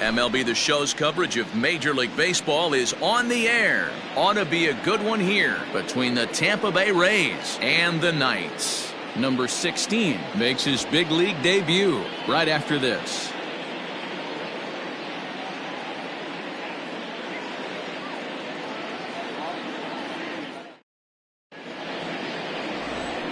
MLB The Show's coverage of Major League Baseball is on the air. Ought to be a good one here between the Tampa Bay Rays and the Knights. Number 16 makes his big league debut right after this.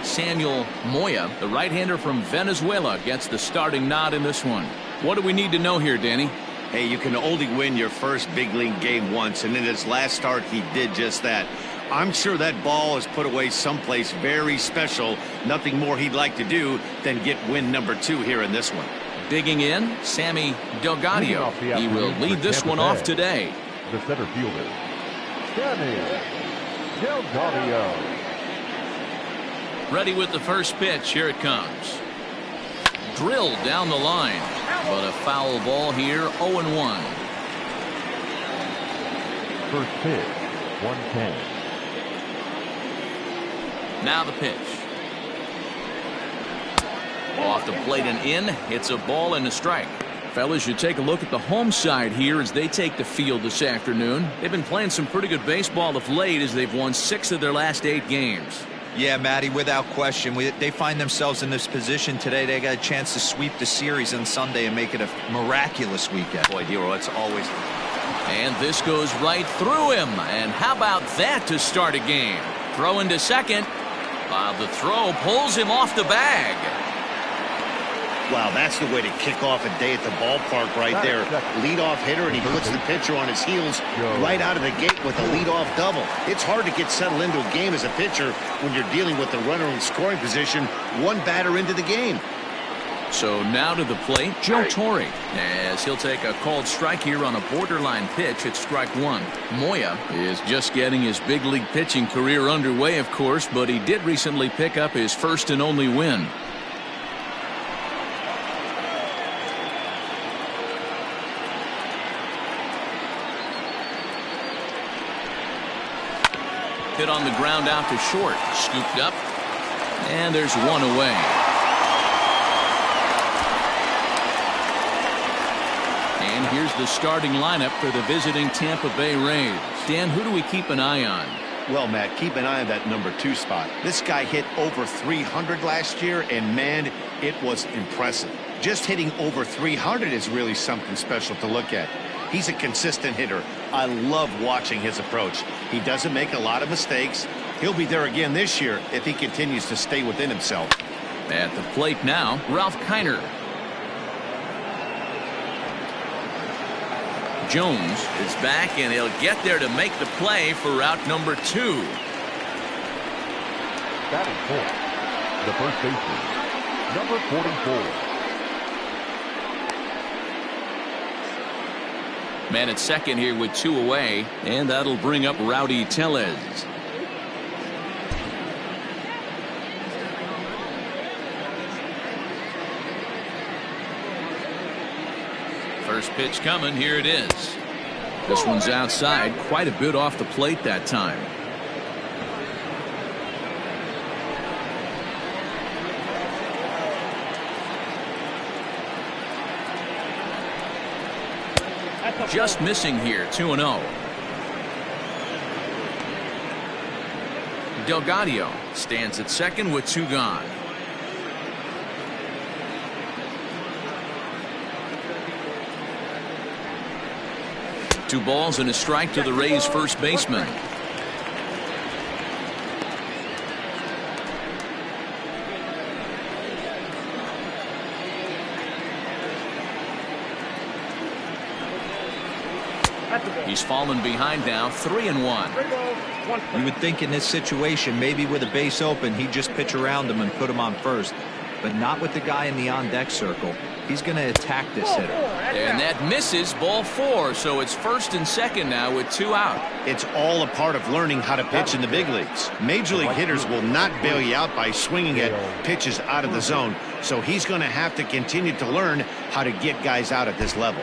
Samuel Moya, the right-hander from Venezuela, gets the starting nod in this one. What do we need to know here, Danny? Hey, you can only win your first big league game once, and in his last start, he did just that. I'm sure that ball is put away someplace very special. Nothing more he'd like to do than get win number 2 here in this one. Digging in, Sammy Delgado. He will lead this one off today. The center fielder, Sammy Delgado. Ready with the first pitch. Here it comes. Drilled down the line, but a foul ball here. 0-1. First pitch, 110. Now the pitch. Off the plate and in. It's a ball and a strike. Fellas, you take a look at the home side here as they take the field this afternoon. They've been playing some pretty good baseball of late as they've won 6 of their last 8 games. Yeah, Matty, without question. They find themselves in this position today. They got a chance to sweep the series on Sunday and make it a miraculous weekend. Boy, Dero, it's always... And this goes right through him. And how about that to start a game? Throw into second. The throw pulls him off the bag. Wow, that's the way to kick off a day at the ballpark right there. Leadoff hitter, and he puts the pitcher on his heels right out of the gate with a leadoff double. It's hard to get settled into a game as a pitcher when you're dealing with the runner in scoring position, one batter into the game. So now to the plate, Joe Torre, as he'll take a called strike here on a borderline pitch at strike 1. Moya is just getting his big league pitching career underway, of course, but he did recently pick up his first and only win. Hit on the ground out to short, scooped up, and there's one away. And here's the starting lineup for the visiting Tampa Bay Rays. Dan, who do we keep an eye on? Well, Matt, keep an eye on that number 2 spot. This guy hit over 300 last year, and man, it was impressive. Just hitting over 300 is really something special to look at. He's a consistent hitter. I love watching his approach. He doesn't make a lot of mistakes. He'll be there again this year if he continues to stay within himself. At the plate now, Ralph Kiner. Jones is back, and he'll get there to make the play for route number 2. Batting fourth, the first baseman, number 44. Man at second here with 2 away, and that'll bring up Rowdy Tellez. First pitch coming. Here it is. This one's outside, quite a bit off the plate that time. Just missing here, 2-0. Delgado stands at second with 2 gone. Two balls and a strike to the Rays' first baseman. He's fallen behind now, 3-1. You would think in this situation, maybe with a base open, he'd just pitch around him and put him on first. But not with the guy in the on-deck circle. He's going to attack this hitter. And that misses, ball 4. So it's first and second now with 2 out. It's all a part of learning how to pitch in the big leagues. Major league hitters will not bail you out by swinging at pitches out of the zone. So he's going to have to continue to learn how to get guys out at this level.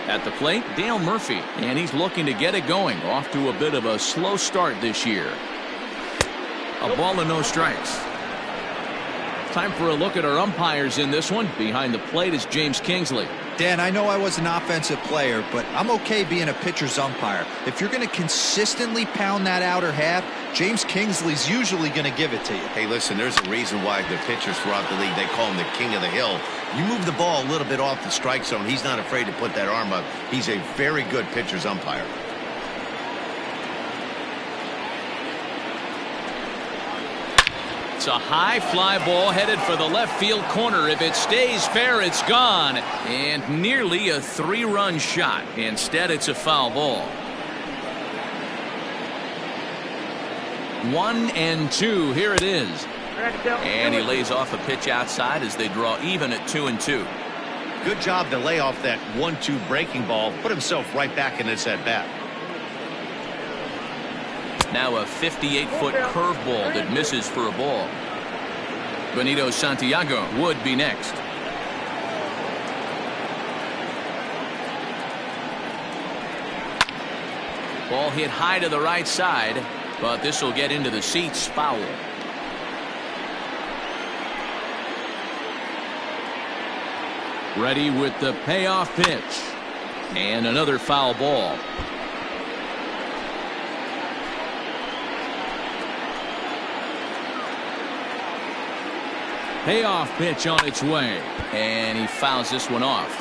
At the plate, Dale Murphy, and he's looking to get it going. Off to a bit of a slow start this year. A ball and no strikes. Time for a look at our umpires in this one. Behind the plate is James Kingsley. Dan, I know I was an offensive player, but I'm okay being a pitcher's umpire. If you're going to consistently pound that outer half, James Kingsley's usually going to give it to you. Hey, listen, there's a reason why the pitchers throughout the league, they call him the king of the hill. You move the ball a little bit off the strike zone, he's not afraid to put that arm up. He's a very good pitcher's umpire. It's a high fly ball headed for the left field corner. If it stays fair, it's gone. And nearly a 3-run shot. Instead, it's a foul ball. 1-2. Here it is. And he lays off a pitch outside as they draw even at 2-2. Good job to lay off that 1-2 breaking ball. Put himself right back in this at bat. Now a 58-foot curveball that misses for a ball. Benito Santiago would be next. Ball hit high to the right side, but this will get into the seats. Foul. Ready with the payoff pitch. And another foul ball. Payoff pitch on its way. And he fouls this one off.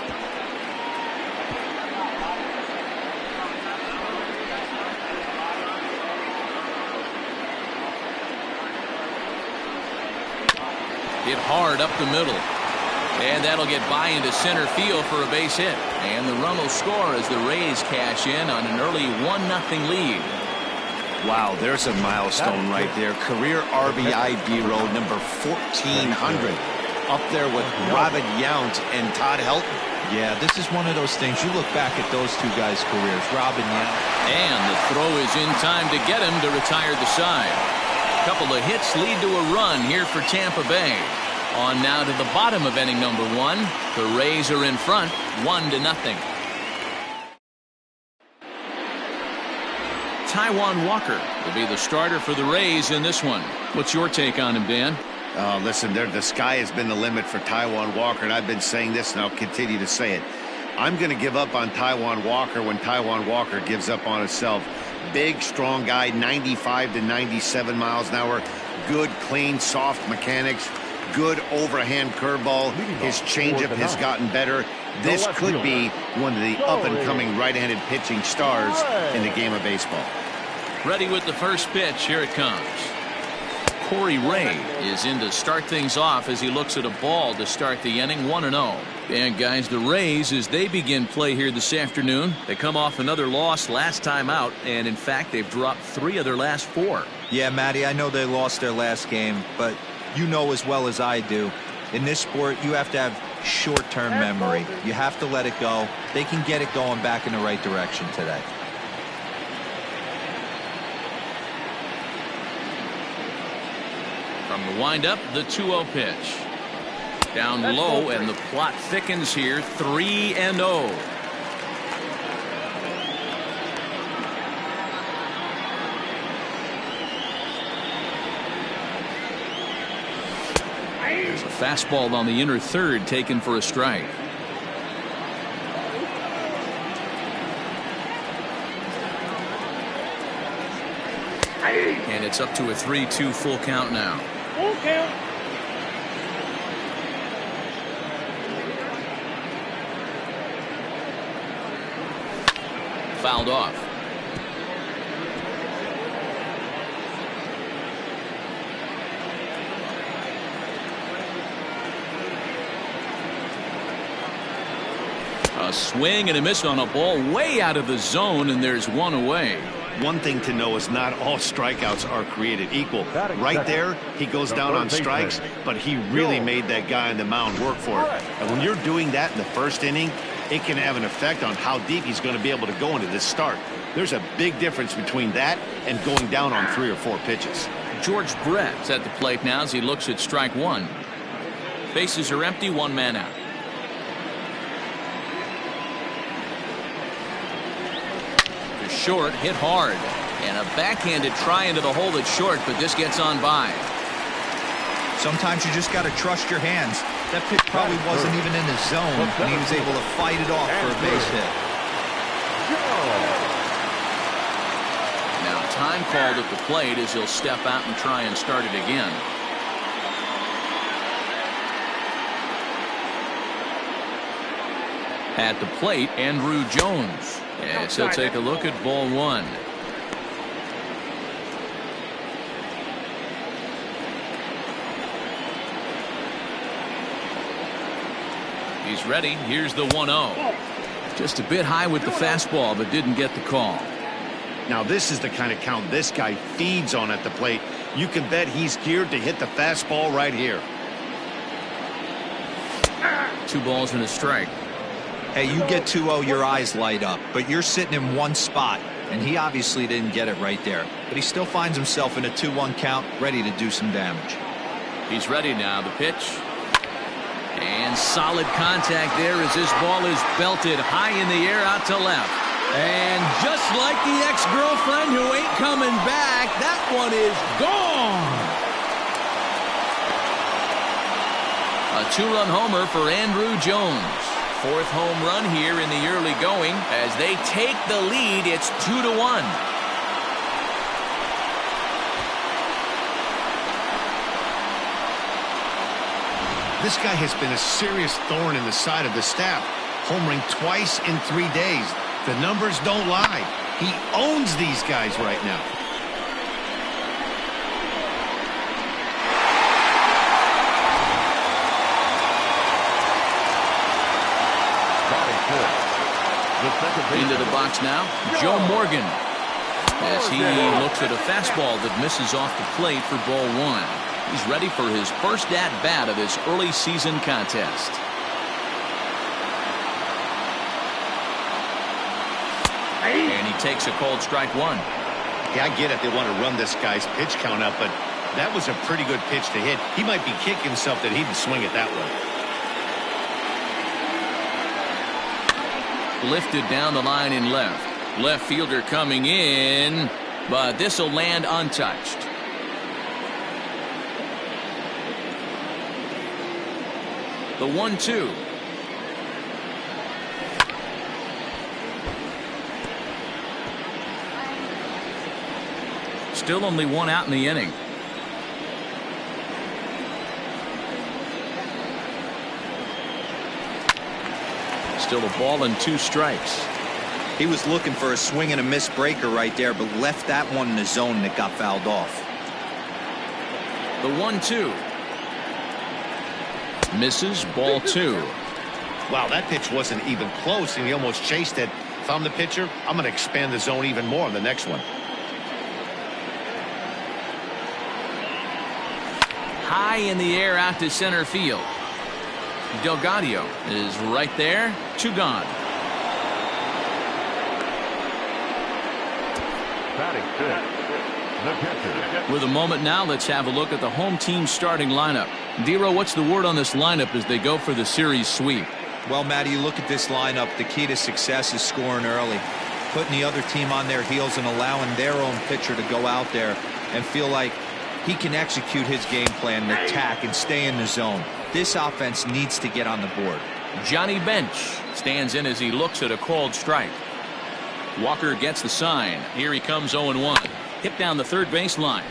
Hit hard up the middle. And that'll get by into center field for a base hit. And the run will score as the Rays cash in on an early 1-0 lead. Wow, there's a milestone right there. Career RBI bureau number 1,400. Up there with Robin Yount and Todd Helton. Yeah, this is one of those things. You look back at those two guys' careers, Robin Yount. And the throw is in time to get him to retire the side. A couple of hits lead to a run here for Tampa Bay. On now to the bottom of inning number 1. The Rays are in front 1-0. Taijuan Walker will be the starter for the Rays in this one. What's your take on him, Dan? Listen, the sky has been the limit for Taijuan Walker, and I've been saying this, and I'll continue to say it. I'm going to give up on Taijuan Walker when Taijuan Walker gives up on himself. Big, strong guy, 95 to 97 miles an hour. Good, clean, soft mechanics. Good overhand curveball. His changeup has gotten better. This could be one of the up-and-coming right-handed pitching stars in the game of baseball. Ready with the first pitch. Here it comes. Corey Ray is in to start things off as he looks at a ball to start the inning. 1-0. And guys, the Rays, as they begin play here this afternoon, they come off another loss last time out, and in fact they've dropped 3 of their last 4. Yeah, Matty, I know they lost their last game, but you know as well as I do, in this sport you have to have short-term memory. You have to let it go. They can get it going back in the right direction today. From the windup, the 2-0 pitch. Down low, and the plot thickens here. 3-0. There's a fastball on the inner third taken for a strike. And it's up to a 3-2 full count now. Full count. Fouled off. A swing and a miss on a ball way out of the zone, and there's one away. One thing to know is not all strikeouts are created equal. Right there, he goes down on strikes, but he really made that guy on the mound work for it. And when you're doing that in the first inning, it can have an effect on how deep he's going to be able to go into this start. There's a big difference between that and going down on 3 or 4 pitches. George Brett's at the plate now as he looks at strike 1. Bases are empty, 1 man out. Short, hit hard, and a backhanded try into the hole that's short, but this gets on by. Sometimes you just got to trust your hands. That pitch probably wasn't even in the zone, and he was able to fight it off for a base hit. Now time called at the plate as he'll step out and try and start it again. At the plate, Andrew Jones. Yes, he'll take a look at ball one. He's ready. Here's the 1-0. Just a bit high with the fastball, but didn't get the call. Now this is the kind of count this guy feeds on at the plate. You can bet he's geared to hit the fastball right here. 2 balls and a strike. Hey, you get 2-0, your eyes light up, but you're sitting in one spot, and he obviously didn't get it right there. But he still finds himself in a 2-1 count, ready to do some damage. He's ready now. The pitch. And solid contact there as this ball is belted high in the air out to left. And just like the ex-girlfriend who ain't coming back, that one is gone. A 2-run homer for Andrew Jones. 4th home run here in the early going. As they take the lead, it's 2-1. This guy has been a serious thorn in the side of the staff, homering twice in 3 days. The numbers don't lie. He owns these guys right now. Into the box now, Joe Morgan. As he looks at a fastball that misses off the plate for ball one. He's ready for his first at-bat of this early season contest. And he takes a called strike one. Yeah, I get it. They want to run this guy's pitch count up, but that was a pretty good pitch to hit. He might be kicking himself that he didn't swing it that way. Lifted down the line in left. Left fielder coming in, but this will land untouched. The 1-2. Still only one out in the inning. Still a ball and 2 strikes. He was looking for a swing and a miss breaker right there, but left that one in the zone that got fouled off. The 1-2. Misses, ball 2. Wow, that pitch wasn't even close, and he almost chased it. If I'm the pitcher, I'm going to expand the zone even more on the next one. High in the air out to center field. Delgado is right there. 2 gone. With a moment now, let's have a look at the home team starting lineup. Dero, what's the word on this lineup as they go for the series sweep? Well, Matty, you look at this lineup, the key to success is scoring early. Putting the other team on their heels and allowing their own pitcher to go out there and feel like he can execute his game plan and attack and stay in the zone. This offense needs to get on the board. Johnny Bench stands in as he looks at a called strike. Walker gets the sign. Here he comes 0-1. Hit down the third baseline.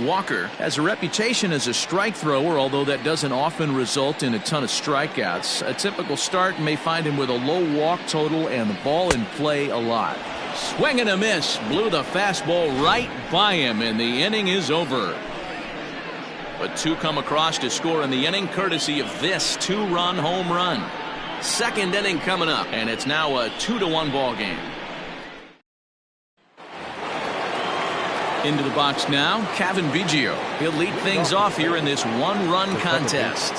Walker has a reputation as a strike thrower, although that doesn't often result in a ton of strikeouts. A typical start may find him with a low walk total and the ball in play a lot. Swing and a miss. Blew the fastball right by him, and the inning is over. But 2 come across to score in the inning, courtesy of this 2-run home run. Second inning coming up, and it's now a 2-1 ball game. Into the box now, Kevin Biggio. He'll lead things off here in this 1-run contest.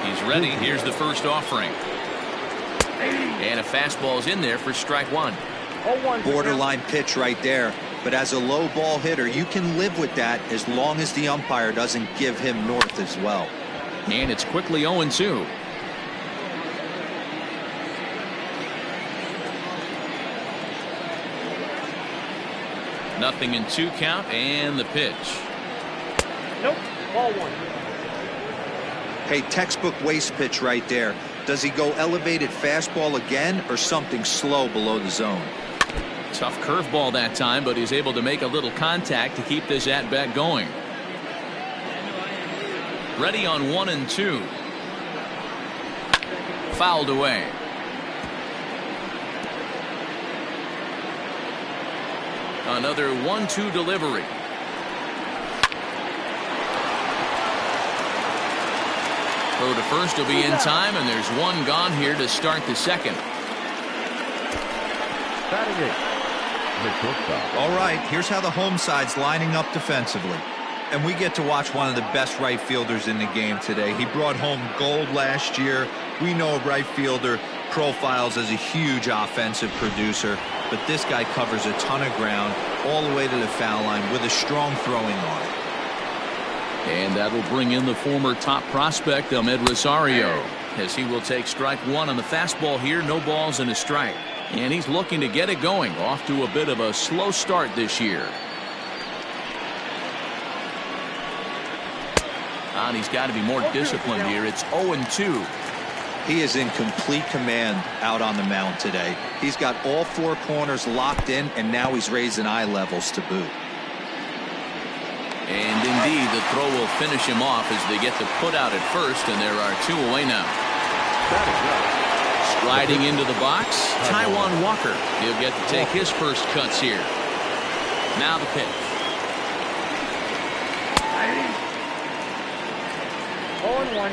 He's ready. Here's the first offering. And a fastball's in there for strike 1. Borderline pitch right there. But as a low ball hitter, you can live with that as long as the umpire doesn't give him north as well. And it's quickly 0-2. Nothing in 2 count, and the pitch. Nope, ball 1. Hey, textbook waste pitch right there. Does he go elevated fastball again or something slow below the zone? Tough curveball that time, but he's able to make a little contact to keep this at-bat going. Ready on 1-2. Fouled away. Another 1-2 delivery. Throw to first will be in time, and there's one gone here to start the second. Batting it, the shortstop. All right, here's how the home side's lining up defensively. And we get to watch one of the best right fielders in the game today. He brought home gold last year. We know a right fielder profiles as a huge offensive producer, but this guy covers a ton of ground all the way to the foul line with a strong throwing arm. And that will bring in the former top prospect, Ahmed Rosario, as he will take strike one on the fastball here. No balls and a strike. And he's looking to get it going. Off to a bit of a slow start this year. And he's got to be more disciplined here. It's 0-2. He is in complete command out on the mound today. He's got all four corners locked in, and now he's raising eye levels to boot. And indeed, the throw will finish him off as they get the put out at first, and there are two away now. Sliding into the box, Taijuan Walker. He'll get to take his first cuts here. Now the pitch. 0-1.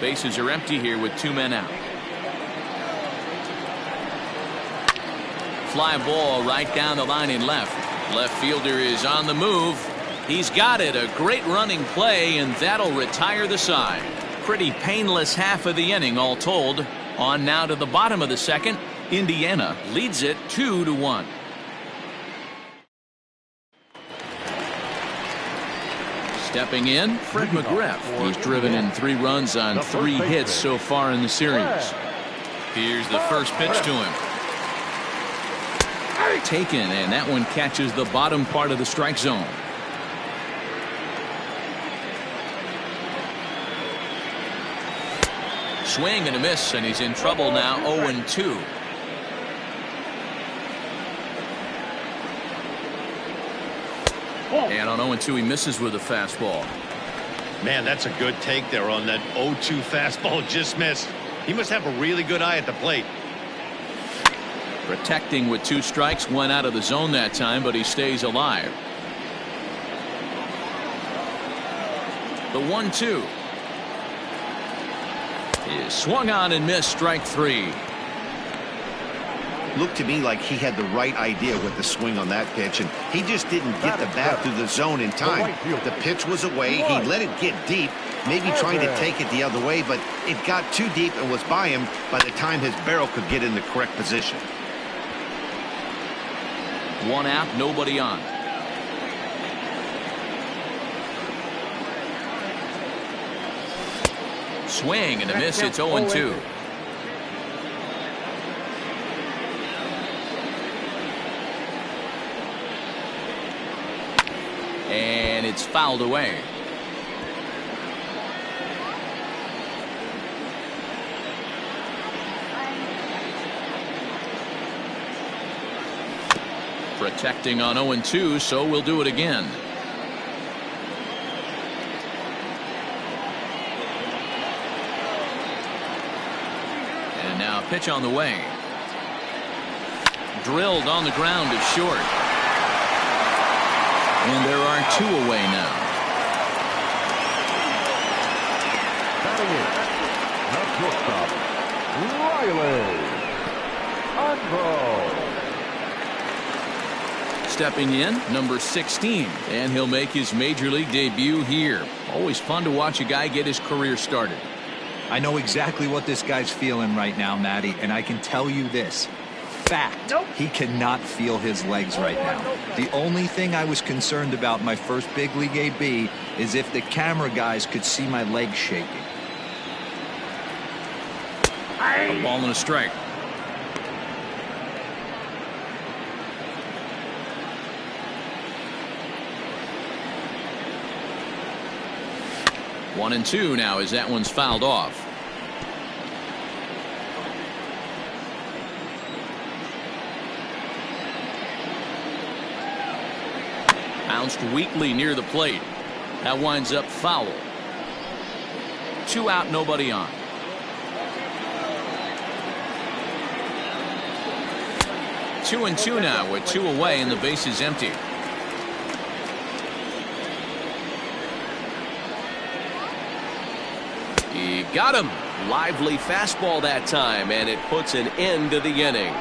Bases are empty here with two men out. Fly ball right down the line in left. Left fielder is on the move. He's got it. A great running play, and that'll retire the side. Pretty painless half of the inning all told. On now to the bottom of the second. Indiana leads it 2-1. Stepping in, Fred McGriff. He's driven in 3 runs on 3 hits so far in the series. Here's the first pitch to him. Taken, and that one catches the bottom part of the strike zone. Swing and a miss, and he's in trouble now. 0-2. And on 0-2, he misses with a fastball. Man, that's a good take there on that 0-2 fastball. Just missed. He must have a really good eye at the plate. Protecting with 2 strikes, went out of the zone that time, but he stays alive. The 1-2 is swung on and missed. Strike 3. Looked to me like he had the right idea with the swing on that pitch, and he just didn't get the bat through the zone in time. The pitch was away. He let it get deep, maybe trying to take it the other way, but it got too deep and was by him by the time his barrel could get in the correct position. 1 out, nobody on. Swing and a miss. It's 0-2. And it's fouled away. Protecting on 0-2, so we'll do it again. And now pitch on the way. Drilled on the ground to short. And there are 2 away now. Batting it, the shortstop, Riley Andro. Stepping in, number 16, and he'll make his major league debut here. Always fun to watch a guy get his career started. I know exactly what this guy's feeling right now, Matty, and I can tell you this. Fact, he cannot feel his legs right now. The only thing I was concerned about my first big league AB is if the camera guys could see my legs shaking. A ball and a strike. 1-2 now as that one's fouled off. Bounced weakly near the plate. That winds up foul. 2 out, nobody on. 2-2 now with 2 away and the base is empty. He got him. Lively fastball that time, and it puts an end to the inning.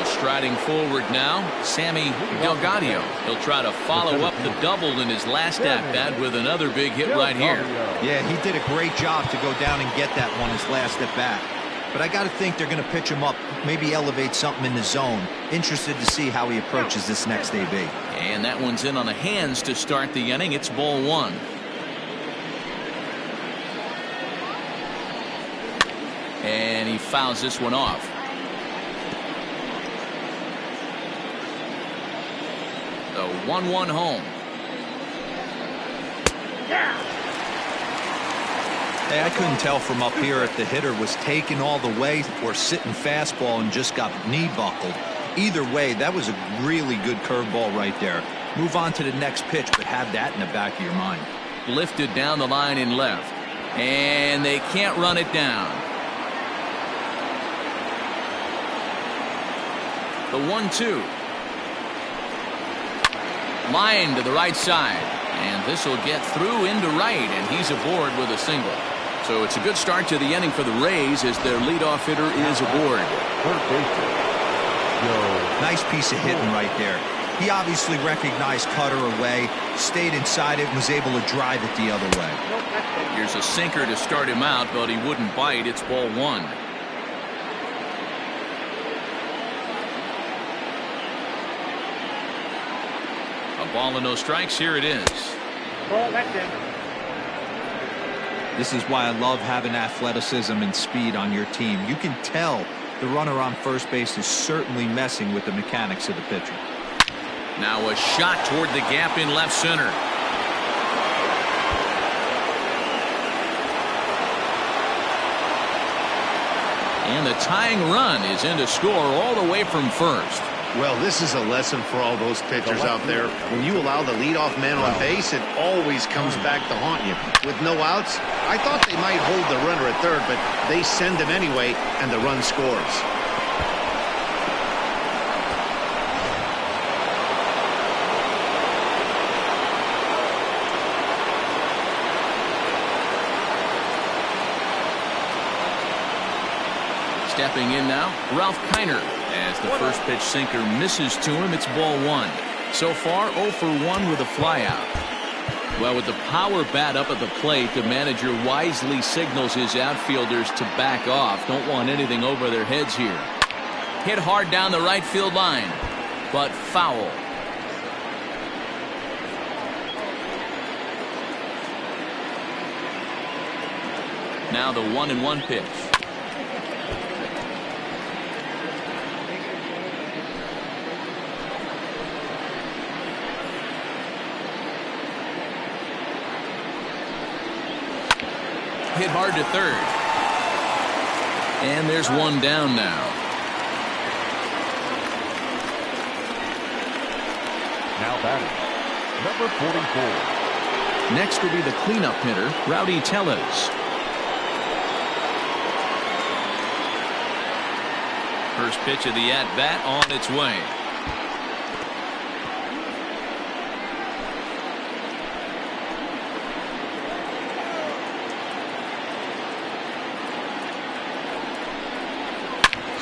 Striding forward now, Sammy Delgado. He'll try to follow up the double in his last at-bat with another big hit right here. Yeah, he did a great job to go down and get that one his last at-bat. But I got to think they're going to pitch him up, maybe elevate something in the zone. Interested to see how he approaches this next AB. And that one's in on the hands to start the inning. It's ball 1. And he fouls this one off. The 1-1 home. Hey, I couldn't tell from up here if the hitter was taken all the way or sitting fastball and just got knee buckled. Either way, that was a really good curveball right there. Move on to the next pitch, but have that in the back of your mind. Lifted down the line in left. And they can't run it down. The 1-2. Line to the right side, and this will get through into right, and he's aboard with a single. So it's a good start to the inning for the Rays as their leadoff hitter is aboard. Nice piece of hitting right there. He obviously recognized cutter away, stayed inside it, and was able to drive it the other way. Here's a sinker to start him out, but he wouldn't bite. It's ball 1. Ball and no strikes. Here it is. This is why I love having athleticism and speed on your team. You can tell the runner on first base is certainly messing with the mechanics of the pitcher. Now a shot toward the gap in left center. And the tying run is in to score all the way from first. Well, this is a lesson for all those pitchers out there. When you allow the leadoff man on base, it always comes back to haunt you. With no outs, I thought they might hold the runner at third, but they send him anyway, and the run scores. Stepping in now, Ralph Kiner. As the first pitch sinker misses to him, it's ball 1. So far, 0 for 1 with a flyout. Well, with the power bat up at the plate, the manager wisely signals his outfielders to back off. Don't want anything over their heads here. Hit hard down the right field line, but foul. Now the 1-1 pitch. Hit hard to third. And there's one down now. Now batting, number 44. Next will be the cleanup hitter, Rowdy Tellez. First pitch of the at-bat on its way.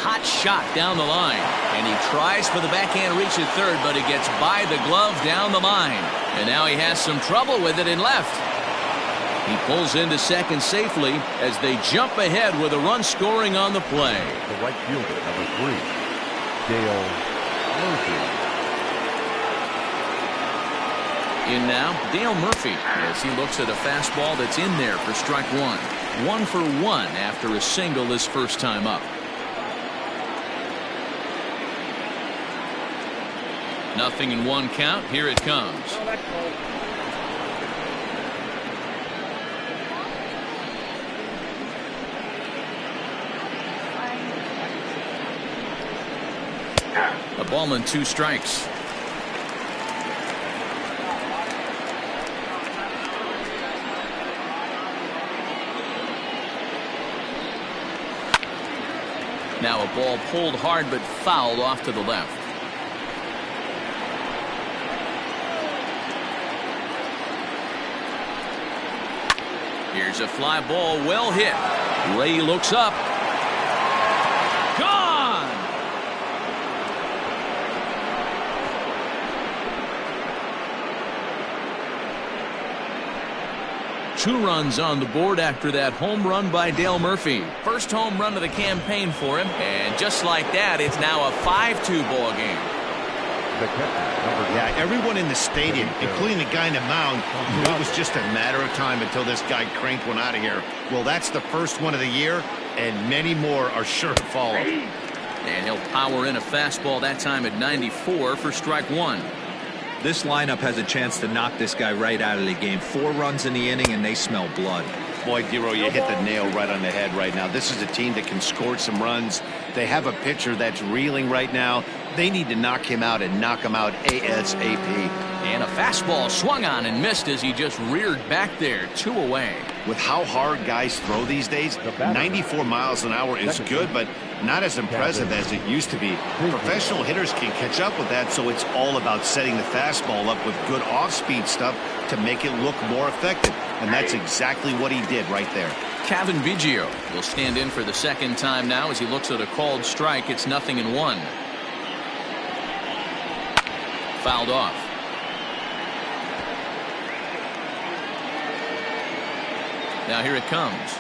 Hot shot down the line, and he tries for the backhand reach at third, but it gets by the glove down the line, and now he has some trouble with it in left. He pulls into second safely as they jump ahead with a run scoring on the play. The right fielder, number 3, Dale Murphy. In now, Dale Murphy, as he looks at a fastball that's in there for strike 1. 1 for 1 after a single his first time up. Nothing in 1 count. Here it comes. A ball and 2 strikes. Now a ball pulled hard but fouled off to the left. Here's a fly ball, well hit. Ray looks up. Gone! Two runs on the board after that home run by Dale Murphy. First home run of the campaign for him, and just like that, it's now a 5-2 ball game. Yeah, everyone in the stadium, including the guy in the mound, knew it was just a matter of time until this guy cranked one out of here. Well, that's the first one of the year, and many more are sure to follow. And he'll power in a fastball that time at 94 for strike 1. This lineup has a chance to knock this guy right out of the game. 4 runs in the inning, and they smell blood. Boy, Dero, you hit the nail right on the head right now. This is a team that can score some runs. They have a pitcher that's reeling right now. They need to knock him out and knock him out ASAP. And a fastball swung on and missed as he just reared back there. 2 away. With how hard guys throw these days, 94 miles an hour is good, but not as impressive as it used to be. Professional hitters can catch up with that, so it's all about setting the fastball up with good off-speed stuff to make it look more effective. And that's exactly what he did right there. Kevin Biggio will stand in for the second time now as he looks at a called strike. It's 0-1. Fouled off. Now here it comes.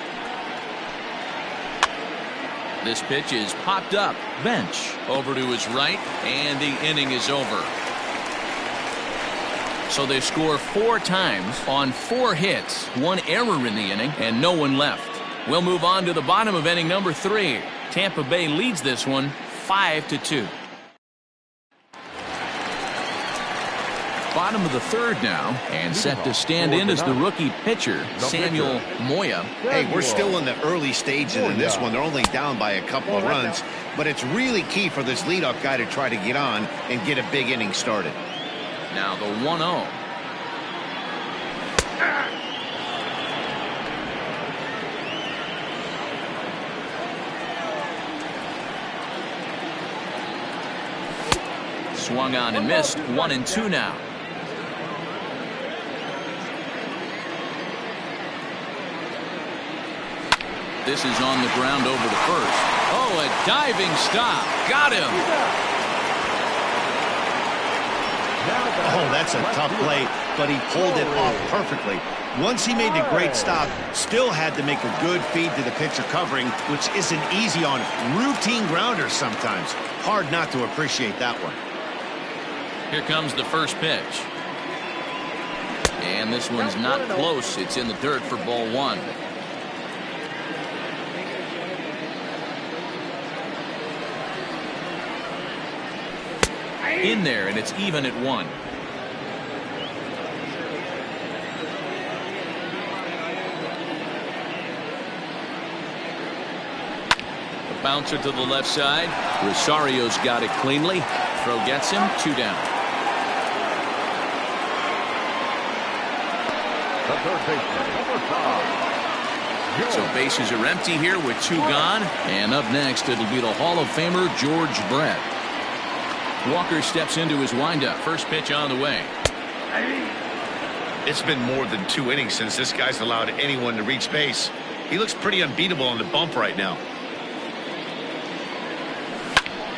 This pitch is popped up. Bench over to his right, and the inning is over. So they score 4 times on 4 hits, 1 error in the inning, and no one left. We'll move on to the bottom of inning number 3. Tampa Bay leads this one 5-2. Bottom of the 3rd now, and set to stand in as the rookie pitcher, Samuel Moya. Hey, we're still in the early stages of this one. They're only down by a couple of runs, but it's really key for this leadoff guy to try to get on and get a big inning started. Now the 1-0. Swung on and missed. 1-2 now. This is on the ground over to first. Oh, a diving stop. Got him. Oh, that's a tough play, but he pulled it off perfectly. Once he made the great stop, still had to make a good feed to the pitcher covering, which isn't easy on routine grounders sometimes. Hard not to appreciate that one. Here comes the first pitch. And this one's not close. It's in the dirt for ball 1. In there, and it's even at 1. The bouncer to the left side. Rosario's got it cleanly. Throw gets him. 2 down. The third baseman, number 5. So bases are empty here with 2 gone. And up next, it'll be the Hall of Famer George Brett. Walker steps into his windup. First pitch on the way. It's been more than 2 innings since this guy's allowed anyone to reach base. He looks pretty unbeatable on the bump right now.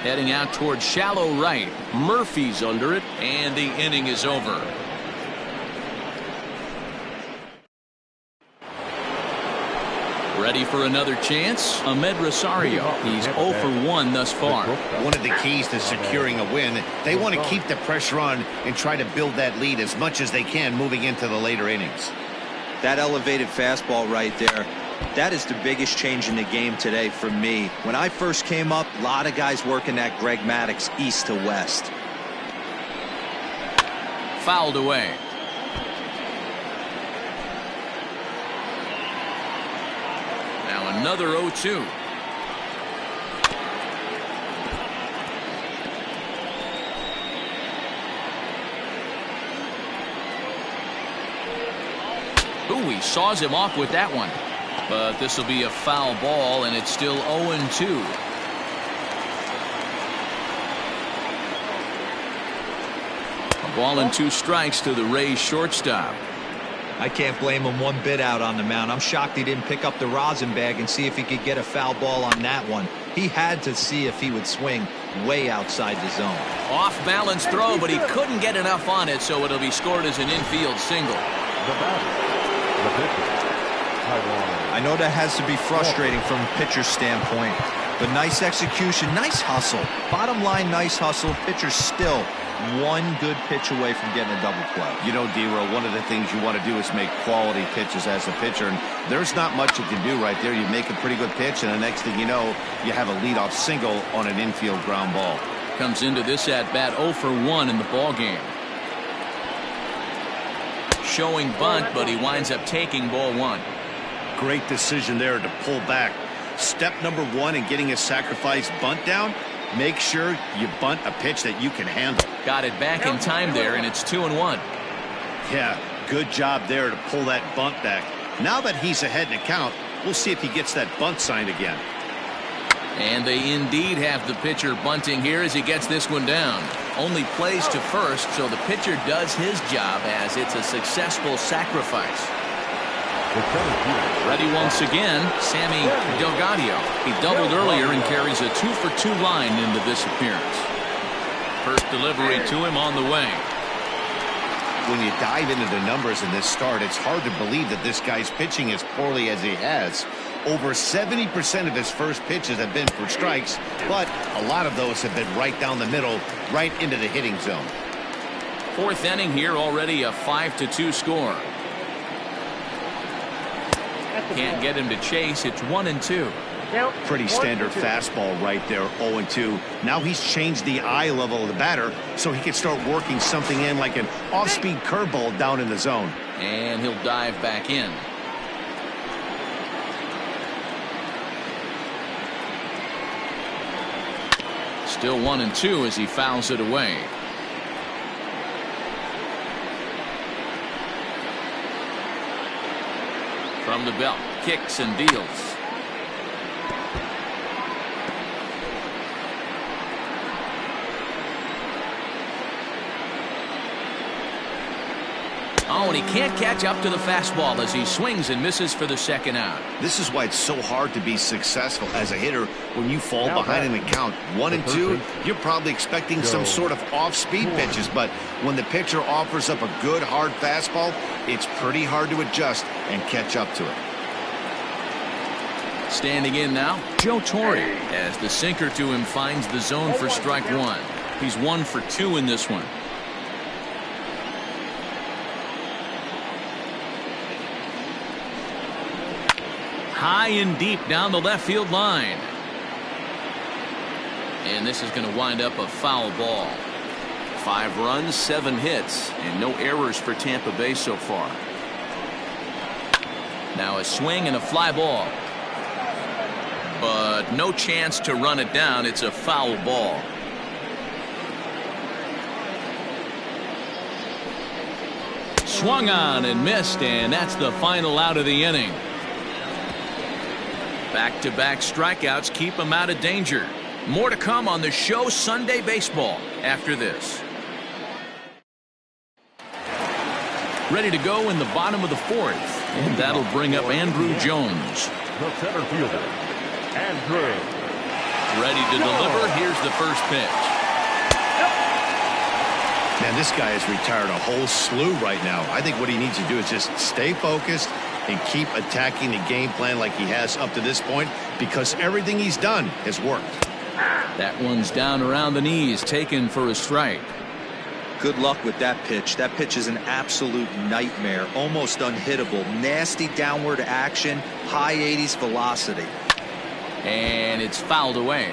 Heading out towards shallow right. Murphy's under it, and the inning is over. Ready for another chance? Ahmed Rosario. He's 0 for 1 thus far. One of the keys to securing a win, they want to keep the pressure on and try to build that lead as much as they can moving into the later innings. That elevated fastball right there, That is the biggest change in the game today for me. When I first came up, a lot of guys working that Greg Maddux east to west. Fouled away. Now another 0-2. Ooh, he saws him off with that one. But this will be a foul ball, and it's still 0-2. A ball and 2 strikes to the Rays shortstop. I can't blame him one bit out on the mound. I'm shocked he didn't pick up the rosin bag and see if he could get a foul ball on that one. He had to see if he would swing way outside the zone. Off-balance throw, but he couldn't get enough on it, so it'll be scored as an infield single. The batter, the pitcher, Taijuan. I know that has to be frustrating from a pitcher's standpoint, but nice execution, nice hustle. Bottom line, nice hustle. Pitcher's still one good pitch away from getting a double play. You know, D-Row, one of the things you want to do is make quality pitches as a pitcher, and there's not much you can do right there. You make a pretty good pitch, and the next thing you know, you have a leadoff single on an infield ground ball. Comes into this at-bat 0 for 1 in the ballgame. Showing bunt, but he winds up taking ball 1. Great decision there to pull back. Step number 1 in getting a sacrifice bunt down, make sure you bunt a pitch that you can handle. Got it back in time there, and it's 2-1. Yeah, good job there to pull that bunt back. Now that he's ahead in the count, we'll see if he gets that bunt signed again. And they indeed have the pitcher bunting here as he gets this one down. Only plays to first, so the pitcher does his job as it's a successful sacrifice. Ready once again, Sammy Delgadillo. He doubled earlier and carries a 2 for 2 line into this appearance. First delivery to him on the way. When you dive into the numbers in this start, it's hard to believe that this guy's pitching as poorly as he has. Over 70% of his first pitches have been for strikes, but a lot of those have been right down the middle, right into the hitting zone. 4th inning here, already a 5-2 score. Can't get him to chase. It's 1-2. Pretty standard fastball right there, 0-2. Now he's changed the eye level of the batter so he can start working something in like an off-speed curveball down in the zone. And he'll dive back in. Still 1-2 as he fouls it away. From the belt, kicks and deals. Oh, and he can't catch up to the fastball as he swings and misses for the second out. This is why it's so hard to be successful as a hitter when you fall behind in the count. 1-2, you're probably expecting some sort of off-speed pitches, but when the pitcher offers up a good, hard fastball, it's pretty hard to adjust and catch up to it. Standing in now, Joe Torre, as the sinker to him finds the zone for strike 1. He's 1 for 2 in this one. High and deep down the left field line. And this is going to wind up a foul ball. 5 runs, 7 hits, and no errors for Tampa Bay so far. Now a swing and a fly ball. But no chance to run it down. It's a foul ball. Swung on and missed, and that's the final out of the inning. Back-to-back strikeouts keep him out of danger. More to come on the show Sunday Baseball after this. Ready to go in the bottom of the 4th, and that'll bring up Andrew Jones. The center fielder, Andrew. Ready to deliver. Here's the first pitch. Man, this guy has retired a whole slew right now. I think what he needs to do is just stay focused and keep attacking the game plan like he has up to this point, because everything he's done has worked. That one's down around the knees, taken for a strike. Good luck with that pitch. That pitch is an absolute nightmare, almost unhittable. Nasty downward action, high 80s velocity. And it's fouled away.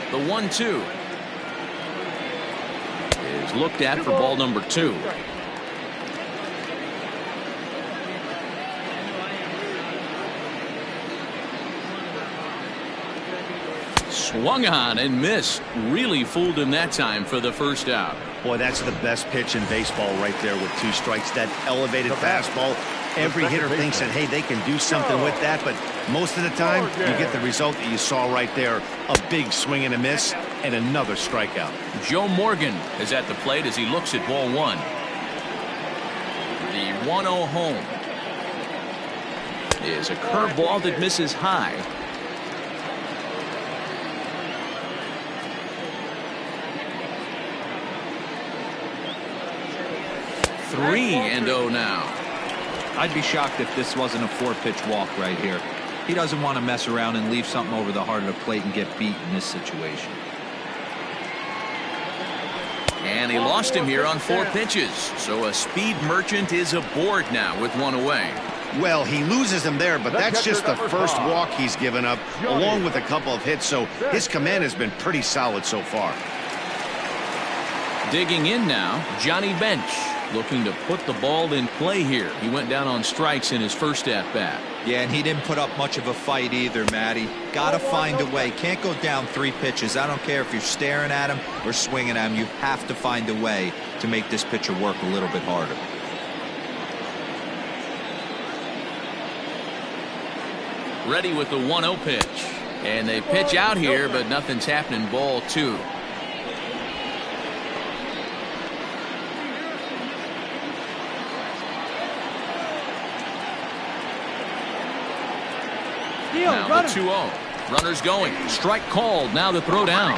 The 1-2 is looked at for ball number 2. Swung on and missed. Really fooled him that time for the first out. Boy, that's the best pitch in baseball right there with 2 strikes. That elevated fastball. Every hitter thinks that, hey, they can do something with that, but most of the time you get the result that you saw right there. A big swing and a miss and another strikeout. Joe Morgan is at the plate as he looks at ball 1. The 1-0 home is a curveball that misses high. 3-0 now. I'd be shocked if this wasn't a 4-pitch walk right here. He doesn't want to mess around and leave something over the heart of the plate and get beat in this situation. And he lost him here on 4 pitches. So a speed merchant is aboard now with 1 away. Well, he loses him there, but that's just the first walk he's given up, along with a couple of hits, so his command has been pretty solid so far. Digging in now, Johnny Bench, looking to put the ball in play here. He went down on strikes in his first at-bat. Yeah, and he didn't put up much of a fight either, Matty. Gotta find a way. Can't go down 3 pitches. I don't care if you're staring at him or swinging at him. You have to find a way to make this pitcher work a little bit harder. Ready with the 1-0 pitch. And they pitch out here, but nothing's happening. Ball 2. Now the 2-0. Runners going. Strike called. Now the throw down.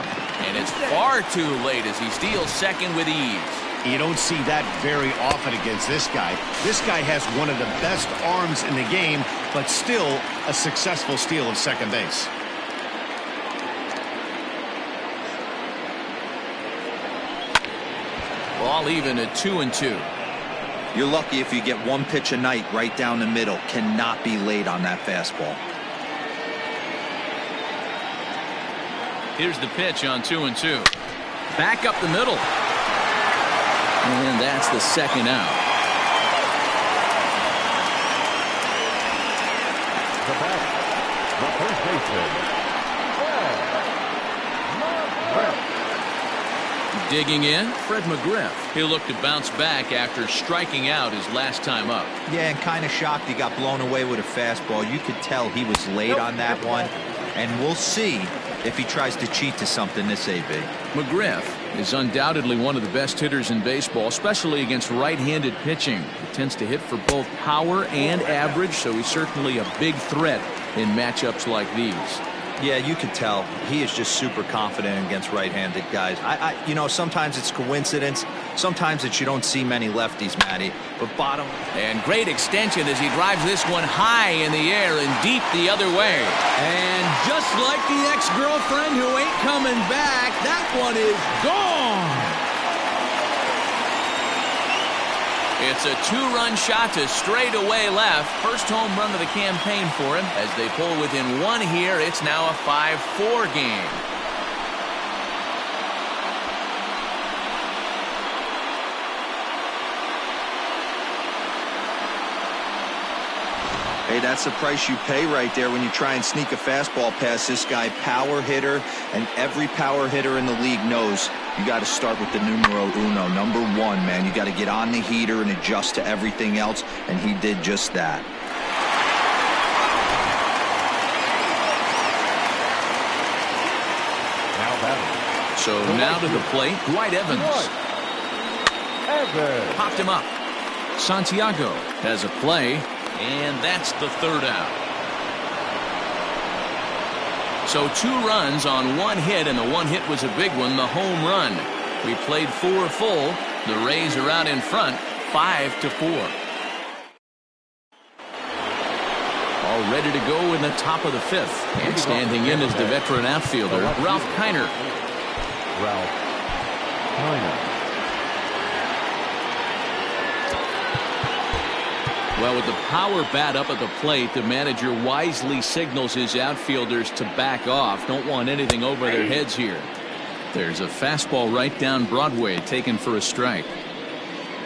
And it's far too late as he steals second with ease. You don't see that very often against this guy. This guy has one of the best arms in the game, but still a successful steal of second base. Ball even at 2-2. You're lucky if you get 1 pitch a night right down the middle. Cannot be late on that fastball. Here's the pitch on 2-2. Back up the middle. And that's the second out. The back, the first baseman, Digging in, Fred McGriff. He'll look to bounce back after striking out his last time up. Yeah, and kind of shocked he got blown away with a fastball. You could tell he was late on that one. And we'll see if he tries to cheat to something this AB. McGriff is undoubtedly one of the best hitters in baseball, especially against right-handed pitching. He tends to hit for both power and average, so he's certainly a big threat in matchups like these. Yeah, you could tell he is just super confident against right-handed guys. You know, sometimes it's coincidence. Sometimes it's you don't see many lefties, Matty. But bottom. And great extension as he drives this one high in the air and deep the other way. And just like the ex-girlfriend who ain't coming back, that one is gone. It's a 2-run shot to straightaway left. First home run of the campaign for him. As they pull within 1 here, it's now a 5-4 game. Hey, that's the price you pay right there when you try and sneak a fastball past this guy. Power hitter, and every power hitter in the league knows you got to start with the numero uno, number 1, man. You got to get on the heater and adjust to everything else, and he did just that. So now to the plate, Dwight Evans. Popped him up. Santiago has a play, and that's the 3rd out. So 2 runs on 1 hit, and the 1 hit was a big one, the home run. We played 4 full. The Rays are out in front, 5-4. All ready to go in the top of the 5th. And standing in is the veteran outfielder, Ralph Kiner. Ralph Kiner. Well, with the power bat up at the plate, the manager wisely signals his outfielders to back off. Don't want anything over their heads here. There's a fastball right down Broadway, taken for a strike.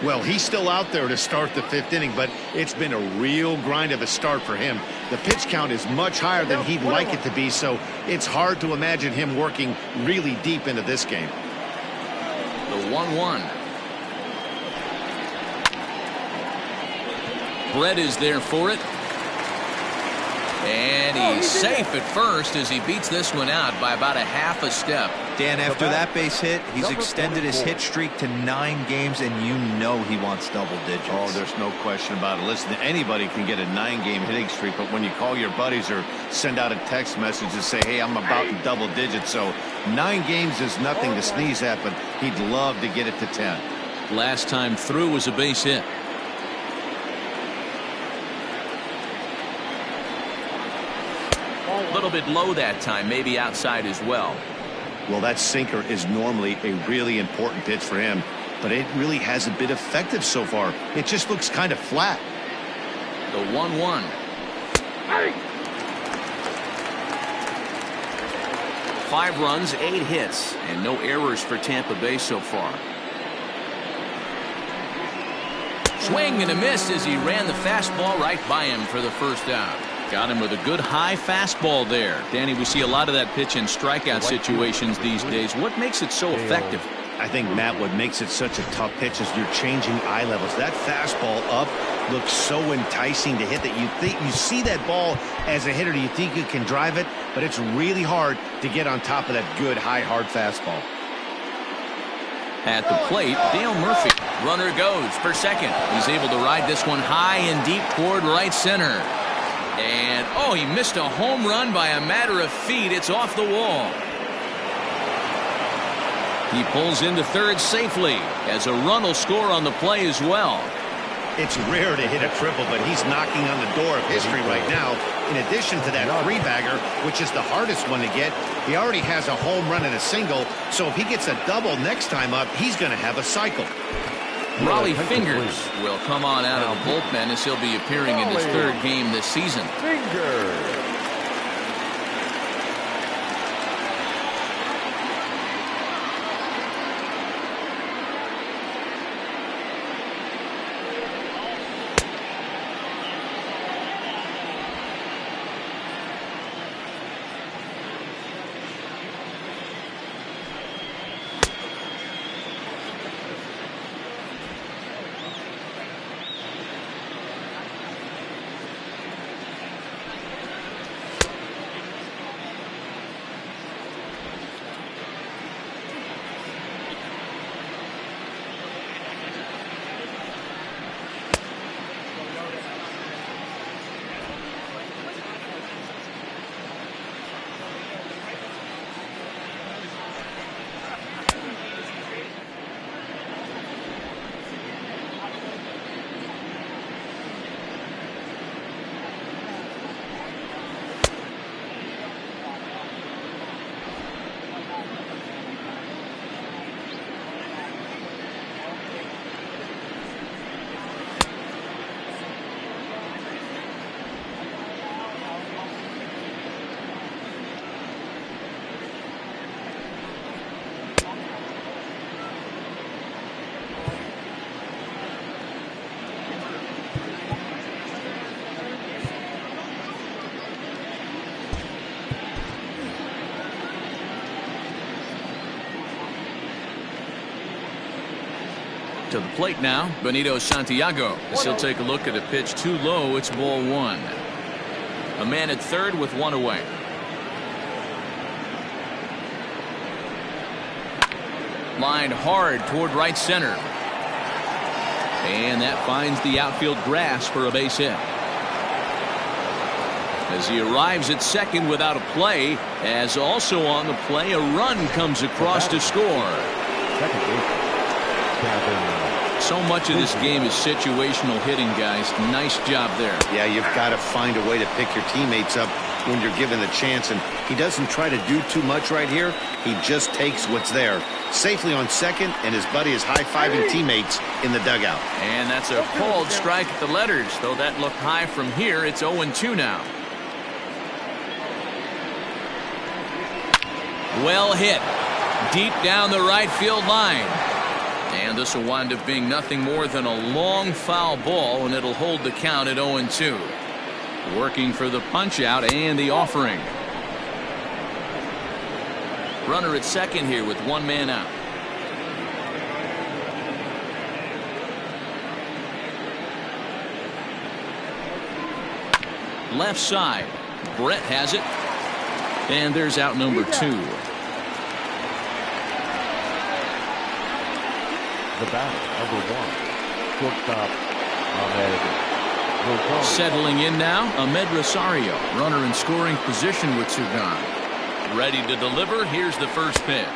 Well, he's still out there to start the 5th inning, but it's been a real grind of a start for him. The pitch count is much higher than he'd like it to be, so it's hard to imagine him working really deep into this game. The 1-1. Brett is there for it. And he's safe at first as he beats this one out by about a half a step. Dan, after that base hit, he's extended his hit streak to 9 games, and you know he wants double digits. Oh, there's no question about it. Listen, anybody can get a 9-game hitting streak, but when you call your buddies or send out a text message and say, hey, I'm about in double digits, so 9 games is nothing to sneeze at, but he'd love to get it to 10. Last time through was a base hit. A little bit low that time, maybe outside as well. Well, that sinker is normally a really important pitch for him, but it really hasn't been effective so far. It just looks kind of flat. The 1-1. Hey. 5 runs, 8 hits, and no errors for Tampa Bay so far. Swing and a miss as he ran the fastball right by him for the first out. Got him with a good high fastball there. Danny, we see a lot of that pitch in strikeout situations these days. What makes it so effective? I think, Matt, what makes it such a tough pitch is you're changing eye levels. That fastball up looks so enticing to hit that you see that ball as a hitter, you think you can drive it, but it's really hard to get on top of that good high hard fastball. At the plate, Dale Murphy. Runner goes for second. He's able to ride this one high and deep toward right center. And, oh, he missed a home run by a matter of feet. It's off the wall. He pulls into third safely as a run will score on the play as well. It's rare to hit a triple, but he's knocking on the door of history right now. In addition to that 3-bagger, which is the hardest one to get, he already has a home run and a single. So if he gets a double next time up, he's going to have a cycle. Rollie Fingers will come on out of the bullpen as he'll be appearing in his 3rd game this season. Fingers. To the plate now, Benito Santiago. As he'll take a look at a pitch too low. It's ball 1. A man at third with 1 away. Lined hard toward right center. And that finds the outfield grass for a base hit. As he arrives at second without a play, as also on the play, a run comes across to score. So much of this game is situational hitting, guys. Nice job there. Yeah, you've got to find a way to pick your teammates up when you're given the chance, and he doesn't try to do too much right here. He just takes what's there. Safely on second, and his buddy is high-fiving teammates in the dugout. And that's a called strike at the letters. Though that looked high from here, it's 0-2 now. Well hit. Deep down the right field line. And this will wind up being nothing more than a long foul ball, and it'll hold the count at 0-2. Working for the punch out and the offering. Runner at second here with one man out. Left side. Brett has it. And there's out number 2. The batter, number 1, shortstop Ahmed. Settling in now, Ahmed Rosario, runner in scoring position with 2 gone. Ready to deliver. Here's the first pitch.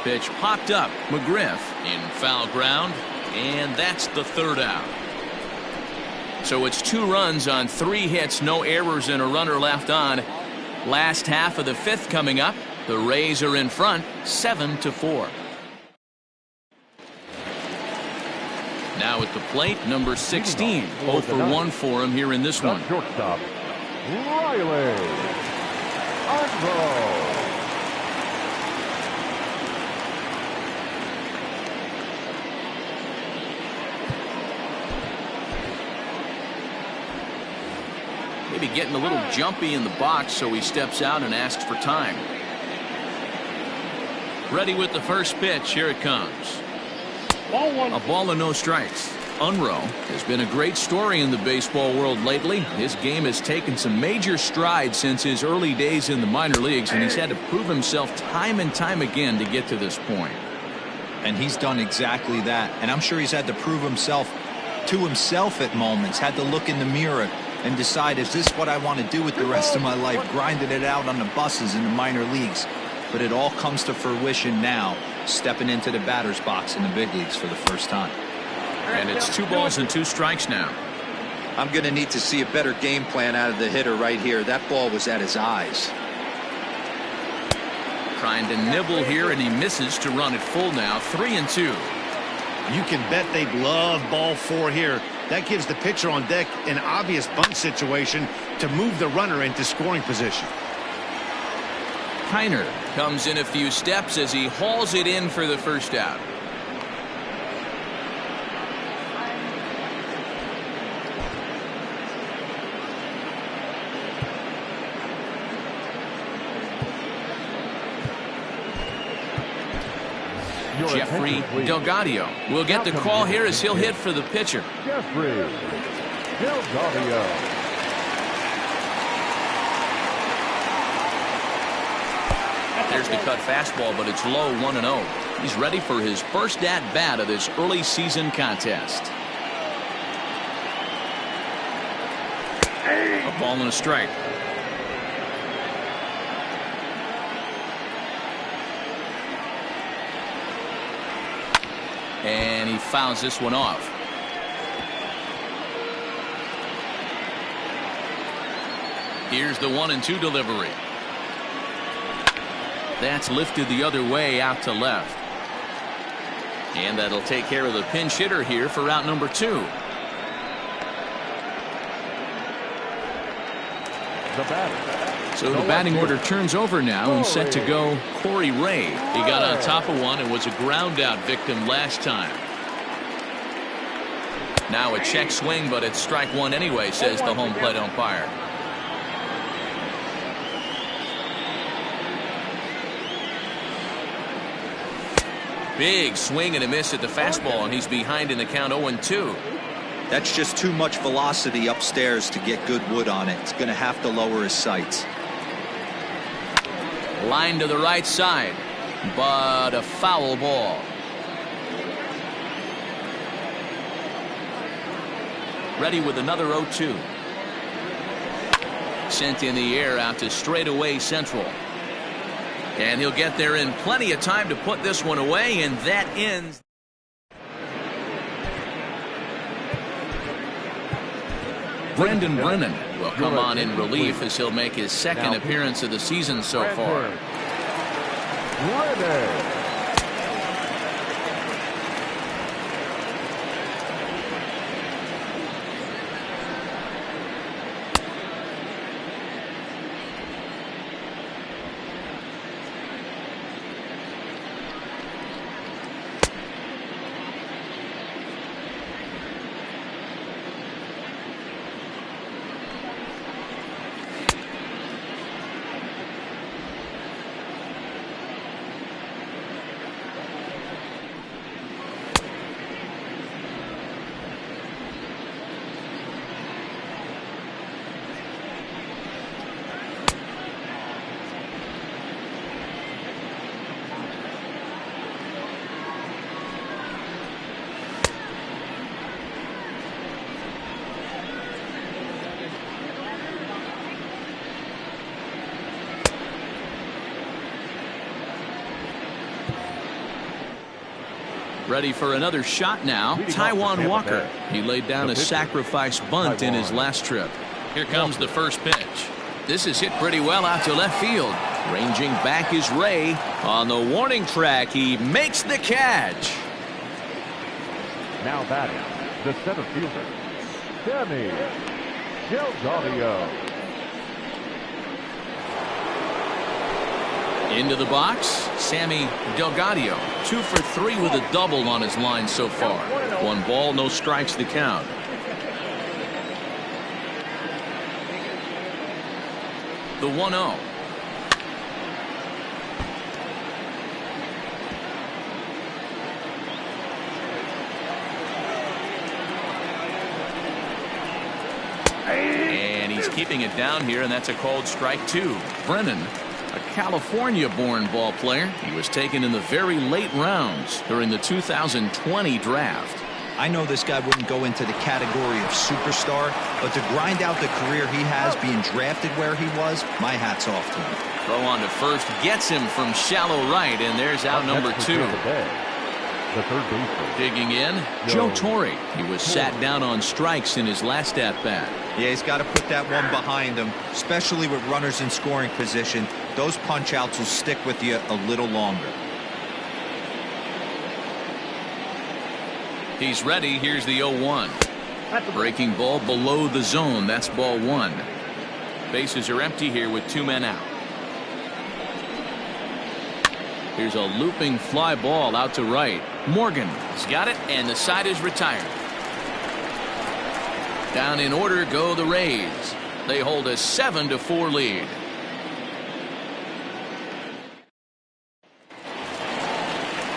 Pitch popped up. McGriff in foul ground, and that's the 3rd out. So it's 2 runs on 3 hits, no errors, and a runner left on. Last half of the 5th coming up. The Rays are in front, 7-4. Now at the plate, number 16. 0 for 1 for him here in this one. Shortstop Riley Andro. Maybe getting a little jumpy in the box, so he steps out and asks for time. Ready with the first pitch. Here it comes. A ball and no strikes. Unruh has been a great story in the baseball world lately. His game has taken some major strides since his early days in the minor leagues, and he's had to prove himself time and time again to get to this point. And he's done exactly that. And I'm sure he's had to prove himself to himself at moments, had to look in the mirror and decide, is this what I want to do with the rest of my life, grinding it out on the buses in the minor leagues. But it all comes to fruition now, stepping into the batter's box in the big leagues for the first time. And it's 2 balls and 2 strikes now. I'm going to need to see a better game plan out of the hitter right here. That ball was at his eyes. Trying to nibble here, and he misses to run it full now. 3-2. You can bet they'd love ball 4 here. That gives the pitcher on deck an obvious bunt situation to move the runner into scoring position. Kiner comes in a few steps as he hauls it in for the first out. Jeffrey Delgadio will get the call here as he'll hit for the pitcher. Jeffrey Delgadio. There's the cut fastball, but it's low, 1-0. He's ready for his first at-bat of this early season contest. A ball and a strike. And he fouls this one off. Here's the 1-2 delivery. That's lifted the other way out to left. And that'll take care of the pinch hitter here for out number 2. The batter. So the batting order turns over now, and set to go Corey Ray. He got on top of one and was a ground out victim last time. Now a check swing, but it's strike 1 anyway, says the home plate umpire. Big swing and a miss at the fastball, and he's behind in the count 0-2. That's just too much velocity upstairs to get good wood on it. It's going to have to lower his sights. Line to the right side, but a foul ball. Ready with another 0-2. Sent in the air out to straightaway central. And he'll get there in plenty of time to put this one away, and that ends. Brendan Brennan will come on in relief as he'll make his second appearance of the season so far. Ready for another shot now. Taijuan Walker. He laid down a sacrifice bunt in his last trip. Here comes the first pitch. This is hit pretty well out to left field. Ranging back is Ray. On the warning track, he makes the catch. Now batting, the center fielder, Sammy Delgado. Into the box, Sammy Delgado. 2 for 3 with a double on his line so far. 1 ball, no strikes the count. The 1-0. And he's keeping it down here, and that's a called strike 2. Brennan, a California-born ball player. He was taken in the very late rounds during the 2020 draft. I know this guy wouldn't go into the category of superstar, but to grind out the career he has being drafted where he was, my hat's off to him. Throw on to first gets him from shallow right, and there's out number 2. The third baseman. Digging in, Joe Torre. He was sat down on strikes in his last at-bat. Yeah, he's got to put that one behind him, especially with runners in scoring position. Those punch-outs will stick with you a little longer. He's ready. Here's the 0-1. Breaking ball below the zone. That's ball 1. Bases are empty here with 2 men out. Here's a looping fly ball out to right. Morgan has got it, and the side is retired. Down in order go the Rays. They hold a 7-4 lead.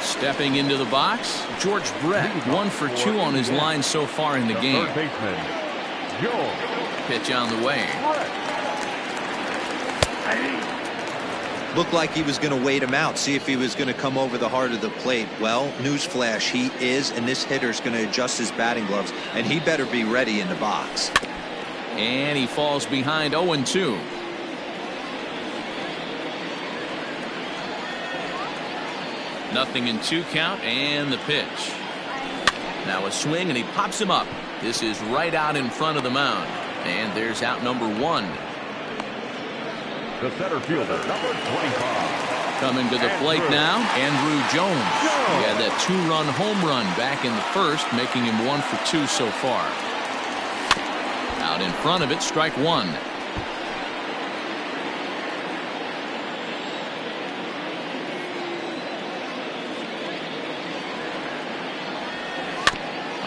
Stepping into the box, George Brett. 1 for 2 on his line so far in the game. Pitch on the way. Looked like he was going to wait him out, see if he was going to come over the heart of the plate. Well, newsflash, he is, and this hitter's going to adjust his batting gloves, and he better be ready in the box. And he falls behind 0-2. Nothing in 2 count, and the pitch. Now a swing, and he pops him up. This is right out in front of the mound. And there's out number 1. The center fielder, number 25. Coming to the plate now, Andrew Jones. He had that 2-run home run back in the first, making him 1 for 2 so far. Out in front of it, strike 1.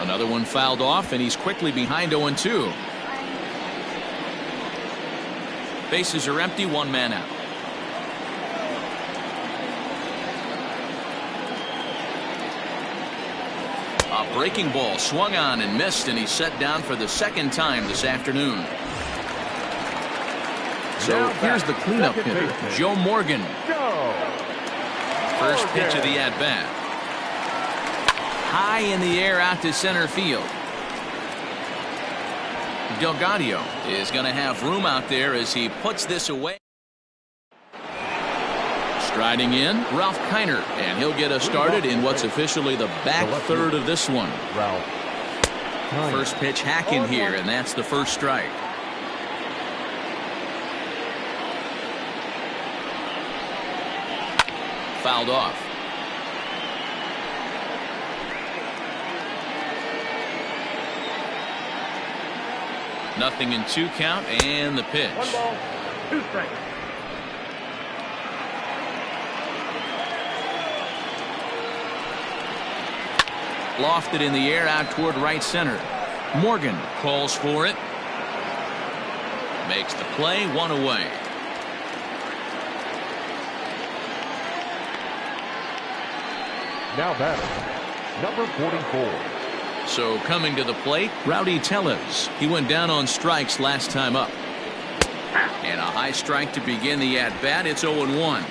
Another one fouled off, and he's quickly behind 0-2. Bases are empty, 1 man out. A breaking ball swung on and missed, and he's set down for the 2nd time this afternoon. So here's the cleanup hitter, Joe Morgan. First pitch of the at-bat. High in the air out to center field. Delgado is going to have room out there as he puts this away. Striding in, Ralph Kiner, and he'll get us started in what's officially the back third of this one. First pitch hacking here, and that's the first strike. Fouled off. Nothing in 2 count, and the pitch. 1 ball, 2 strikes. Lofted in the air out toward right center. Morgan calls for it. Makes the play, 1 away. Now batting, number 44. So coming to the plate, Rowdy Tellez. He went down on strikes last time up. And a high strike to begin the at-bat. It's 0-1.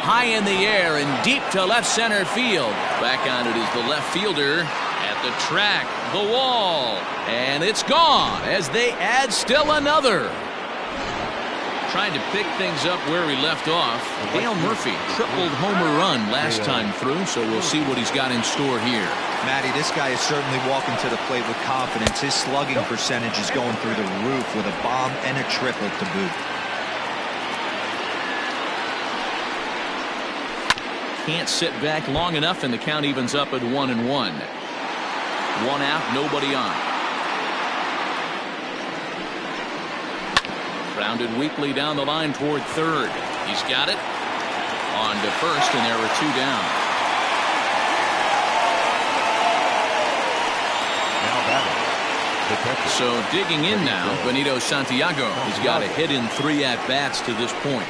High in the air and deep to left center field. Back on it is the left fielder at the track, the wall. And it's gone as they add still another. Trying to pick things up where he left off. Dale Murphy tripled homer run last time through, so we'll see what he's got in store here. Matty, this guy is certainly walking to the plate with confidence. His slugging percentage is going through the roof with a bomb and a triple to boot. Can't sit back long enough, and the count evens up at 1-1. 1 out, nobody on. Grounded weakly down the line toward third. He's got it. On to first, and there are 2 down. Now batting, the catcher. So digging in now, Benito Santiago. He's got a hit in 3 at-bats to this point.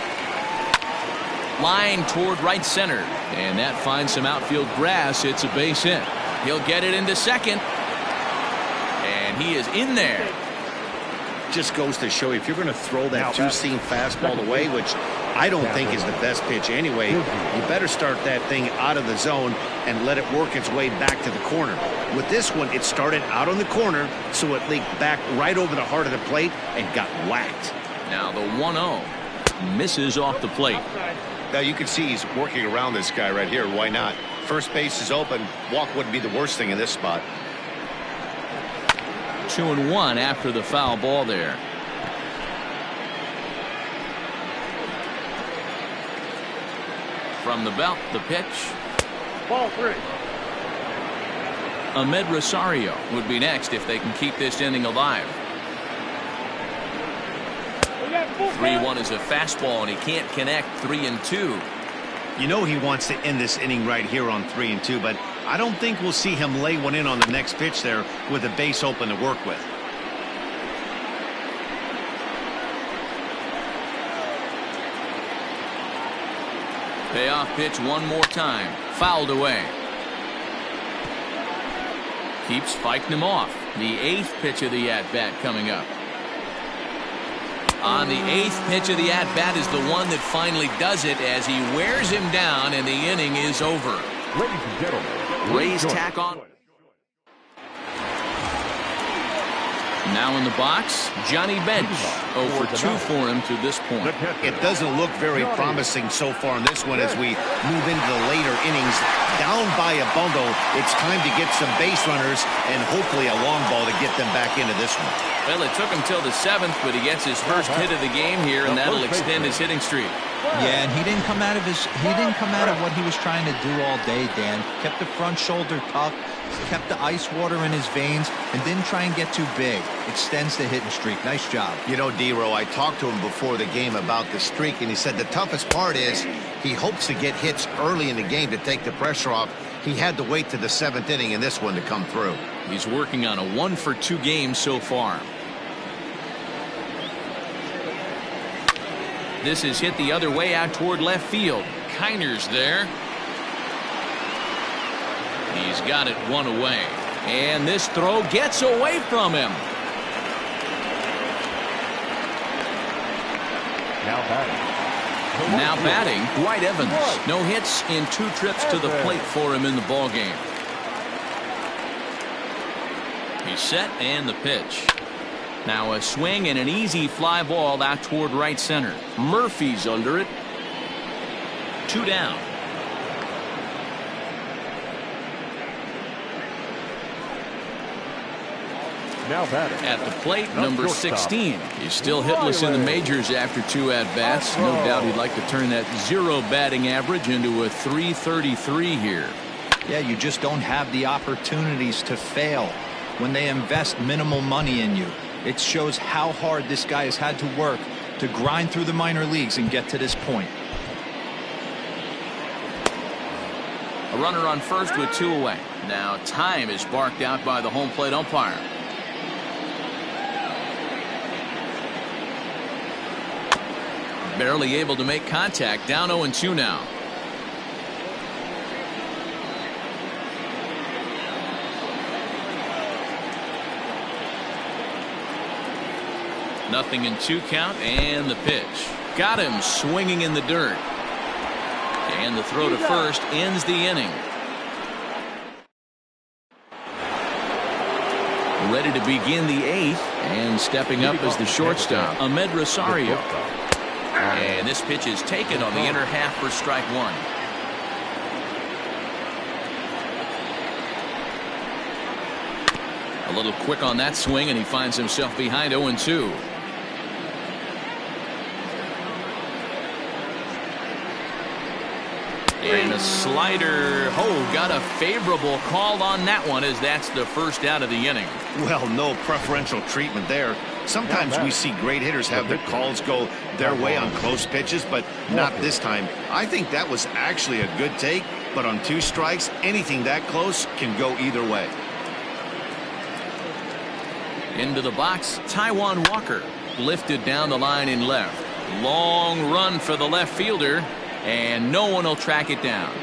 Line toward right center, and that finds some outfield grass. It's a base hit. He'll get it into second, and he is in there. Just goes to show you, if you're going to throw that 2-seam fastball away, which I don't think is the best pitch anyway, you better start that thing out of the zone and let it work its way back to the corner. With this one, it started out on the corner, so it leaked back right over the heart of the plate and got whacked. Now the 1-0 misses off the plate. Now you can see he's working around this guy right here. Why not? First base is open. Walk wouldn't be the worst thing in this spot. 2-1 after the foul ball there. From the belt, the pitch. Ball 3. Ahmed Rosario would be next if they can keep this inning alive. 3-1 is a fastball, and he can't connect. 3-2. You know he wants to end this inning right here on 3-2, but I don't think we'll see him lay one in on the next pitch there with a base open to work with. Payoff pitch one more time. Fouled away. Keeps fighting him off. The 8th pitch of the at-bat coming up. On the 8th pitch of the at-bat is the one that finally does it as he wears him down, and the inning is over. Ladies and gentlemen, Rays tack on. Now in the box, Johnny Bench. 0 for 2 for him to this point. It doesn't look very promising so far in this one as we move into the later innings. Down by a bundle, it's time to get some base runners and hopefully a long ball to get them back into this one. Well, it took him till the 7th, but he gets his first hit of the game here, and that'll extend his hitting streak. Yeah, and he didn't come out of what he was trying to do all day, Dan. Kept the front shoulder tucked, kept the ice water in his veins, and didn't try and get too big. Extends the hitting streak. Nice job. You know, D-Row, I talked to him before the game about the streak, and he said the toughest part is he hopes to get hits early in the game to take the pressure off. He had to wait to the 7th inning in this one to come through. He's working on a 1 for 2 game so far. This is hit the other way out toward left field. Kiner's there. He's got it 1 away. And this throw gets away from him. Now batting, Now batting, Dwight Evans. No hits in 2 trips to the plate for him in the ballgame. He's set and the pitch. Now a swing and an easy fly ball out toward right center. Murphy's under it. 2 down. Now batting. At the plate, number 16. He's still hitless in the majors after 2 at-bats. No doubt he'd like to turn that 0 batting average into a .333 here. Yeah, you just don't have the opportunities to fail when they invest minimal money in you. It shows how hard this guy has had to work to grind through the minor leagues and get to this point. A runner on first with 2 away. Now time is barked out by the home plate umpire. Barely able to make contact. Down 0-2 now. Nothing in 2 count and the pitch. Got him swinging in the dirt. And the throw to first ends the inning. Ready to begin the 8th and stepping up as the shortstop, Ahmed Rosario. And this pitch is taken on the inner half for strike 1. A little quick on that swing, and he finds himself behind 0-2. And a slider. Oh, got a favorable call on that one, as that's the first out of the inning. Well, no preferential treatment there. Sometimes we see great hitters have their calls go their way on close pitches, but not this time. I think that was actually a good take, but on 2 strikes, anything that close can go either way. Into the box, Taijuan Walker. Lifted down the line in left. Long run for the left fielder, and no one will track it down.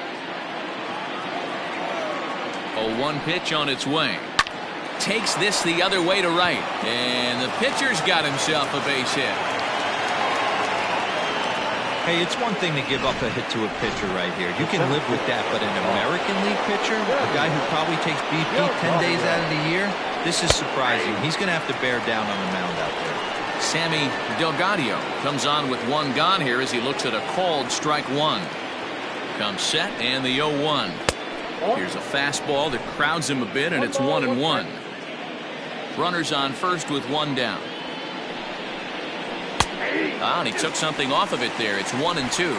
A 1 pitch on its way. Takes this the other way to right, and the pitcher's got himself a base hit. Hey, it's one thing to give up a hit to a pitcher right here. You can live with that, but an American League pitcher, a guy who probably takes BP 10 days out of the year, this is surprising. He's going to have to bear down on the mound out there. Sammy Delgadillo comes on with 1 gone here as he looks at a called strike 1. Comes set and the 0-1. Here's a fastball that crowds him a bit, and it's 1-1. Runners on first with 1 down. And he took something off of it there. It's 1-2.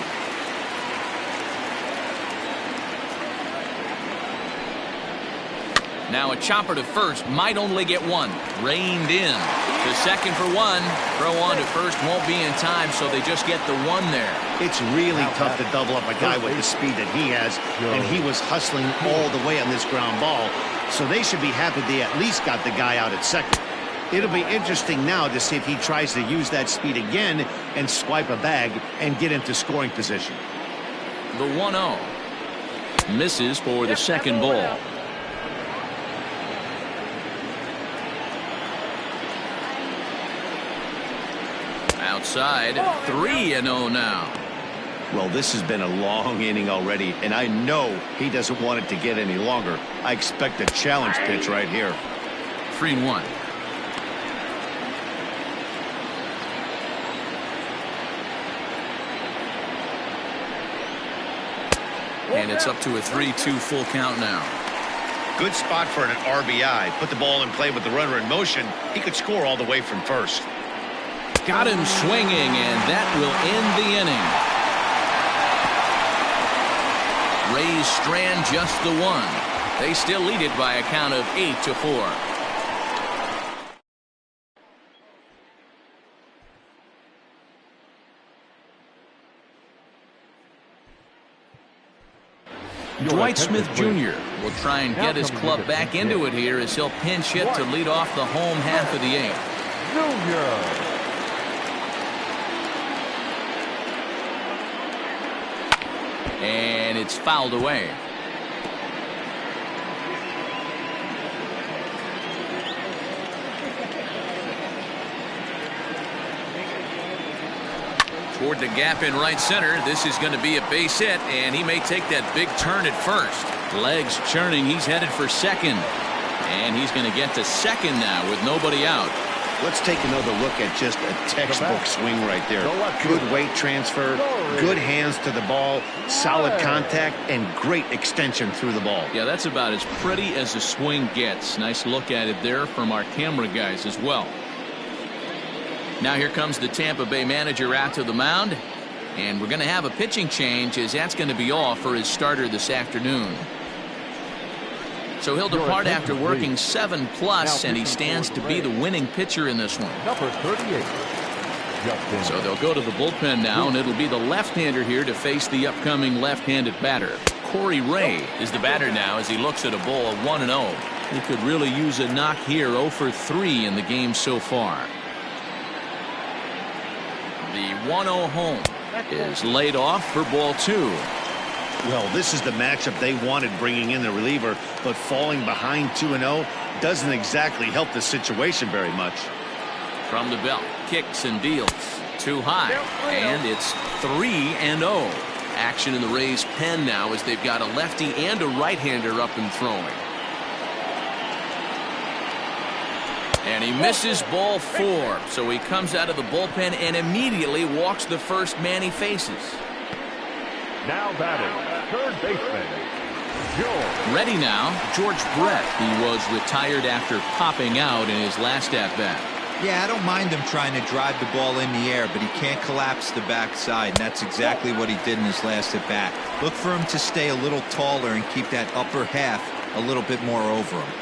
Now a chopper to first, might only get 1. Reined in to second for 1. Throw on to first won't be in time, so they just get the 1 there. It's really tough to double up a guy with the speed that he has, and he was hustling all the way on this ground ball, so they should be happy they at least got the guy out at second. It'll be interesting now to see if he tries to use that speed again and swipe a bag and get into scoring position. The 1-0 misses for the second ball. Outside, 3-0 now. Well, this has been a long inning already, and I know he doesn't want it to get any longer. I expect a challenge pitch right here. 3-1. And it's up to a 3-2 full count now. Good spot for an RBI. Put the ball in play with the runner in motion. He could score all the way from first. Got him swinging, and that will end the inning. Rays strand just the 1. They still lead it by a count of 8-4. Dwight Smith Jr. will try and get his club back into it here as he'll pinch hit to lead off the home half of the 8th. And it's fouled away. Toward the gap in right center. This is going to be a base hit, and he may take that big turn at first. Legs churning. He's headed for second. And he's going to get to second now with nobody out. Let's take another look at just a textbook swing right there. Good weight transfer, good hands to the ball, solid contact, and great extension through the ball. Yeah, that's about as pretty as a swing gets. Nice look at it there from our camera guys as well. Now here comes the Tampa Bay manager out to the mound. And we're going to have a pitching change, as that's going to be all for his starter this afternoon. So he'll depart after working 7+, and he stands to be the winning pitcher in this one. Number 38. So they'll go to the bullpen now, and it'll be the left-hander here to face the upcoming left-handed batter. Corey Ray is the batter now as he looks at a ball of 1-0. He could really use a knock here. 0 for 3 in the game so far. The 1-0 home is laid off for ball 2. Well, this is the matchup they wanted, bringing in the reliever, but falling behind 2-0 doesn't exactly help the situation very much. From the belt, kicks and deals. Too high, and it's 3-0. Action in the Rays' pen now as they've got a lefty and a right-hander up and throwing. And he misses ball 4, so he comes out of the bullpen and immediately walks the first man he faces. Now batting, third baseman, George. Ready now, George Brett. He was retired after popping out in his last at-bat. Yeah, I don't mind him trying to drive the ball in the air, but he can't collapse the backside, and that's exactly what he did in his last at-bat. Look for him to stay a little taller and keep that upper half a little bit more over him.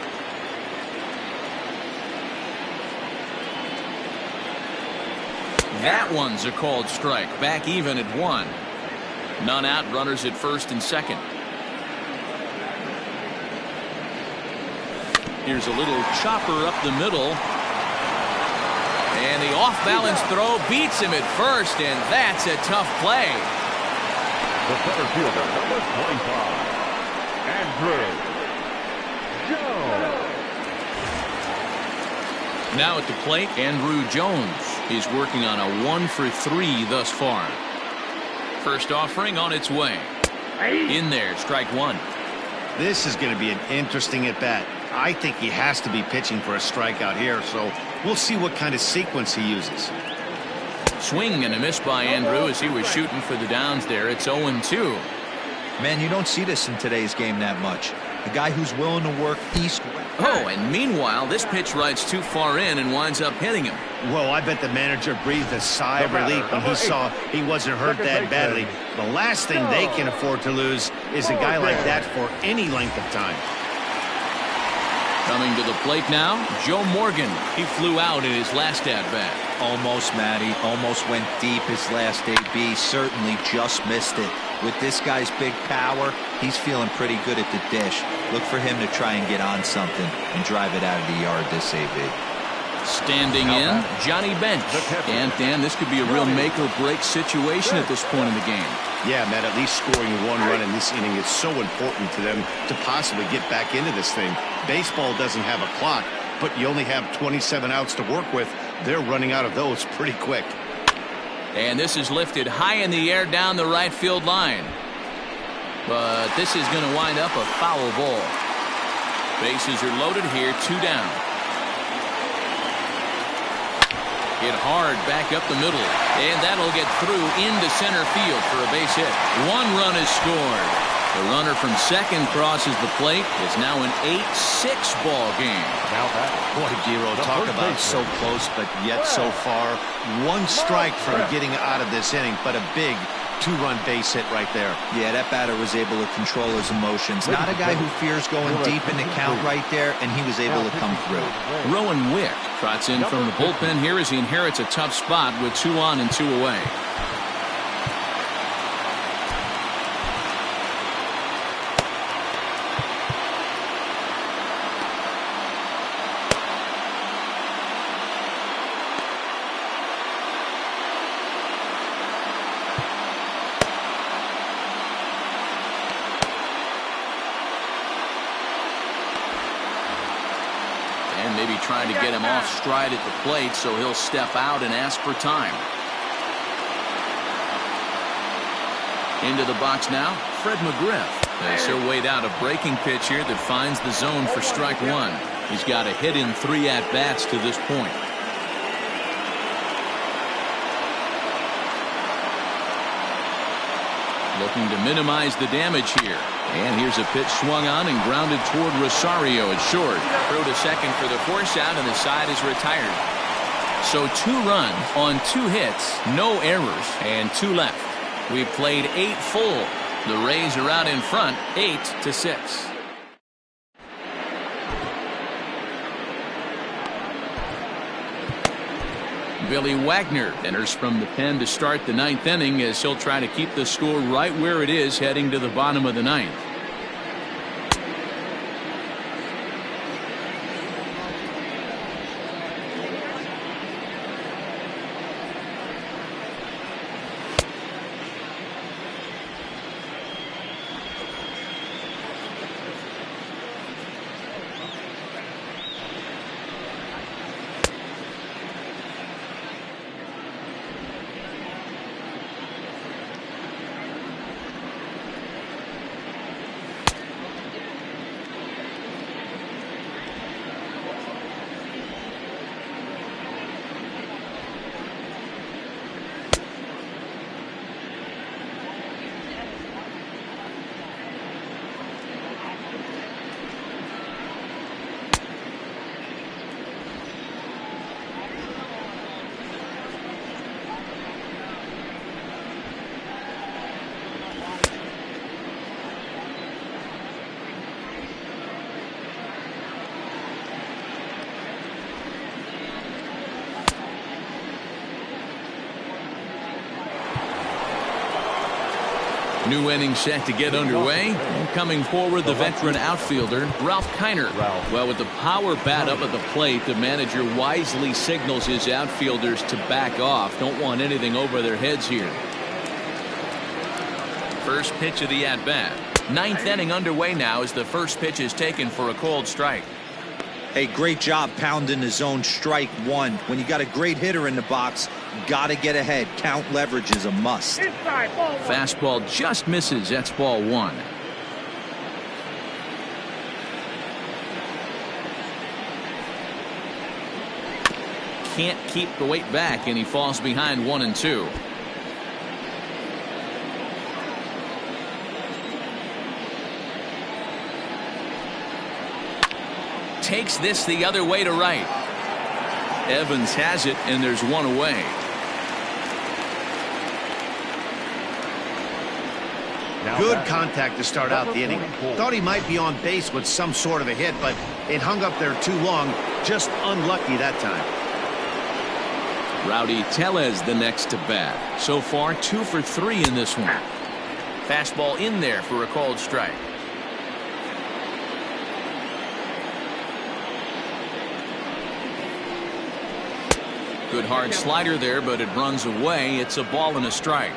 That one's a called strike. Back even at 1. None out, runners at first and second. Here's a little chopper up the middle. And the off-balance throw beats him at first, and that's a tough play. The center fielder, number 25, Andrew Jones. Now at the plate, Andrew Jones. He's working on a 1 for 3 thus far. First offering on its way. In there, strike 1. This is going to be an interesting at-bat. I think he has to be pitching for a strikeout here, so we'll see what kind of sequence he uses. Swing and a miss by Andrew as he was shooting for the downs there. It's 0-2. Man, you don't see this in today's game that much. A guy who's willing to work east. Oh, and meanwhile, this pitch rides too far in and winds up hitting him. Well, I bet the manager breathed a sigh of relief when he saw he wasn't hurt that badly. The last thing they can afford to lose is a guy like that for any length of time. Coming to the plate now, Joe Morgan. He flew out in his last at-bat. Almost, Matty. Almost went deep his last AB. Certainly just missed it. With this guy's big power, he's feeling pretty good at the dish. Look for him to try and get on something and drive it out of the yard this AB. Standing in, Johnny Bench. And Dan, this could be a real make-or-break situation at this point in the game. Yeah, Matt, at least scoring 1 run in this inning is so important to them to possibly get back into this thing. Baseball doesn't have a clock, but you only have 27 outs to work with. They're running out of those pretty quick. And this is lifted high in the air down the right field line. But this is going to wind up a foul ball. Bases are loaded here, 2 down. Hit hard back up the middle, and that'll get through into center field for a base hit. 1 run is scored. The runner from second crosses the plate. It's now an 8-6 ball game. Now back. Boy, Giro, talk about so close but yet so far. 1 strike from getting out of this inning, but a big 2-run base hit right there. Yeah, that batter was able to control his emotions. Not a guy who fears going deep in the count right there, and he was able to come through. Rowan Wick trots in from the bullpen here as he inherits a tough spot with 2 on and 2 away. Maybe trying to get him off stride at the plate, so he'll step out and ask for time. Into the box now, Fred McGriff. As he'll wait out a breaking pitch here that finds the zone for strike one. He's got a hit in 3 at-bats to this point. Looking to minimize the damage here. And here's a pitch swung on and grounded toward Rosario at short. Throw to second for the force out, and the side is retired. So 2 runs on 2 hits, no errors, and 2 left. We've played 8 full. The Rays are out in front, 8-6. Billy Wagner enters from the pen to start the 9th inning as he'll try to keep the score right where it is heading to the bottom of the 9th. New inning set to get underway. And coming forward, the veteran outfielder, Ralph Kiner. Well, with the power bat up at the plate, the manager wisely signals his outfielders to back off. Don't want anything over their heads here. First pitch of the at-bat. 9th inning underway now as the first pitch is taken for a called strike. Hey, great job pounding the zone. Strike one. When you got a great hitter in the box, got to get ahead. Count leverage is a must. Fastball just misses. That's ball 1. Can't keep the weight back, and he falls behind 1 and 2. Takes this the other way to right. Evans has it, and there's 1 away. Good contact to start out the inning. Thought he might be on base with some sort of a hit, but it hung up there too long. Just unlucky that time. Rowdy Tellez the next to bat. So far 2 for 3 in this one. Fastball in there for a called strike. Good hard slider there, but it runs away. It's a ball and a strike.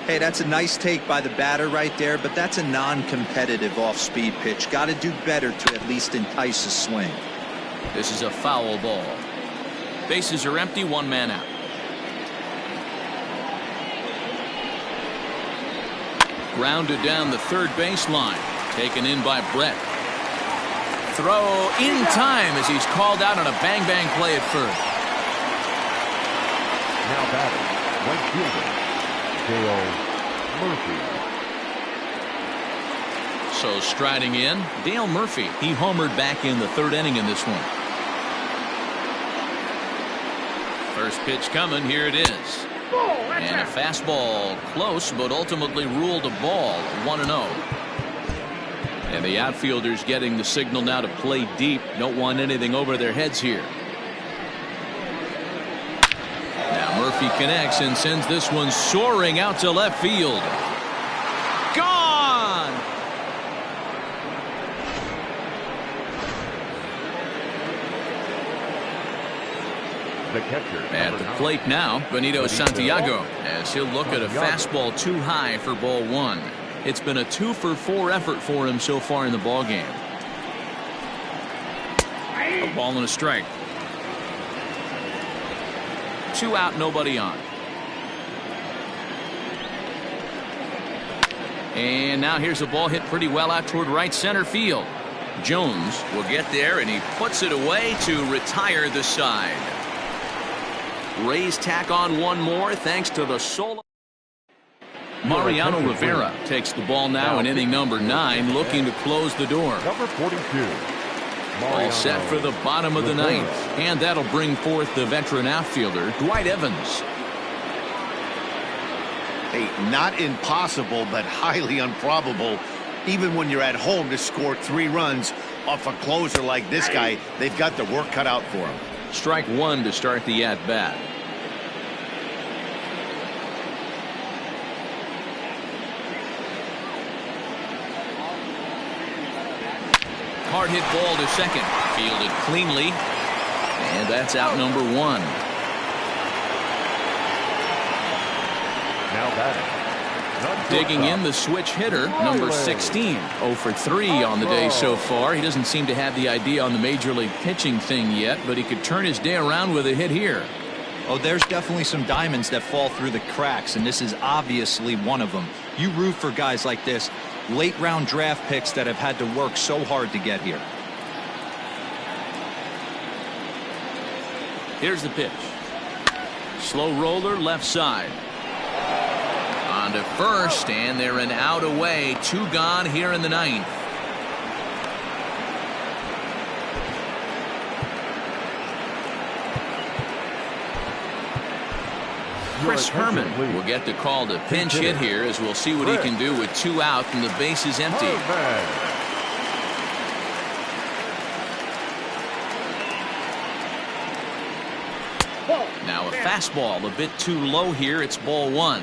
Hey, that's a nice take by the batter right there, but that's a non-competitive off-speed pitch. Got to do better to at least entice a swing. This is a foul ball. Bases are empty, 1 man out. Grounded down the third baseline. Taken in by Brett. Throw in time as he's called out on a bang-bang play at first. Now batting, right fielder, Dale Murphy. So striding in, Dale Murphy. He homered back in the 3rd inning in this one. First pitch coming. Here it is. And a fastball close, but ultimately ruled a ball. 1-0. And the outfielders getting the signal now to play deep. Don't want anything over their heads here. Murphy connects and sends this one soaring out to left field. Gone! The catcher. At the plate now, Benito Santiago, as he'll look at a fastball too high for ball 1. It's been a 2 for 4 effort for him so far in the ballgame. A ball and a strike. 2 out, nobody on. And now here's a ball hit pretty well out toward right center field. Jones will get there, and he puts it away to retire the side. Rays tack on one more thanks to the solo. Mariano Rivera takes the ball now in inning number 9, looking to close the door. Number 42. All set for the bottom of the ninth, and that'll bring forth the veteran outfielder, Dwight Evans. Hey, not impossible, but highly improbable. Even when you're at home to score 3 runs off a closer like this guy, they've got the work cut out for him. Strike 1 to start the at-bat. Hard hit ball to second. Fielded cleanly. And that's out number 1. Now batting. Digging in the switch hitter, number 16. 0 for 3 on the day so far. He doesn't seem to have the idea on the major league pitching thing yet, but he could turn his day around with a hit here. Oh, there's definitely some diamonds that fall through the cracks, and this is obviously one of them. You root for guys like this, late round draft picks that have had to work so hard to get here. Here's the pitch. Slow roller left side. On to first, and they're an out away. 2 gone here in the 9th. Chris Herman will get the call to pinch hit here, as we'll see what he can do with 2 out and the base is empty. Now a fastball a bit too low here. It's ball 1.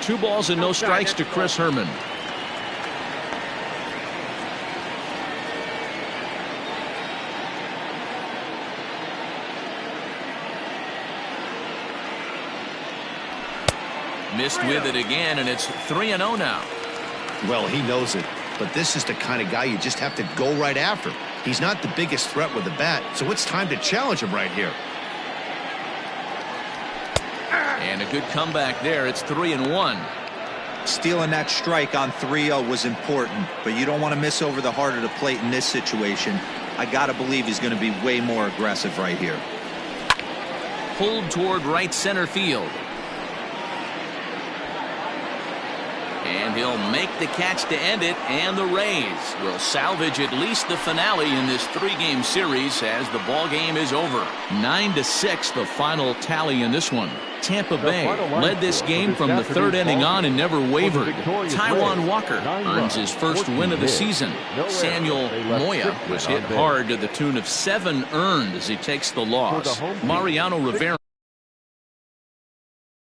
Two balls and no strikes to Chris Herman. Missed with it again, and it's 3-0 now. Well, he knows it, but this is the kind of guy you just have to go right after. He's not the biggest threat with the bat, so it's time to challenge him right here. And a good comeback there. It's 3-1. Stealing that strike on 3-0 was important, but you don't want to miss over the heart of the plate in this situation. I gotta believe he's going to be way more aggressive right here. Pulled toward right center field. And he'll make the catch to end it, and the Rays will salvage at least the finale in this 3-game series as the ball game is over. 9-6 the final tally in this one. Tampa Bay led this game from the 3rd inning on and never wavered. Taijuan Walker earns his first win of the season. Samuel Moya was hit hard to the tune of 7 earned as he takes the loss. Mariano Rivera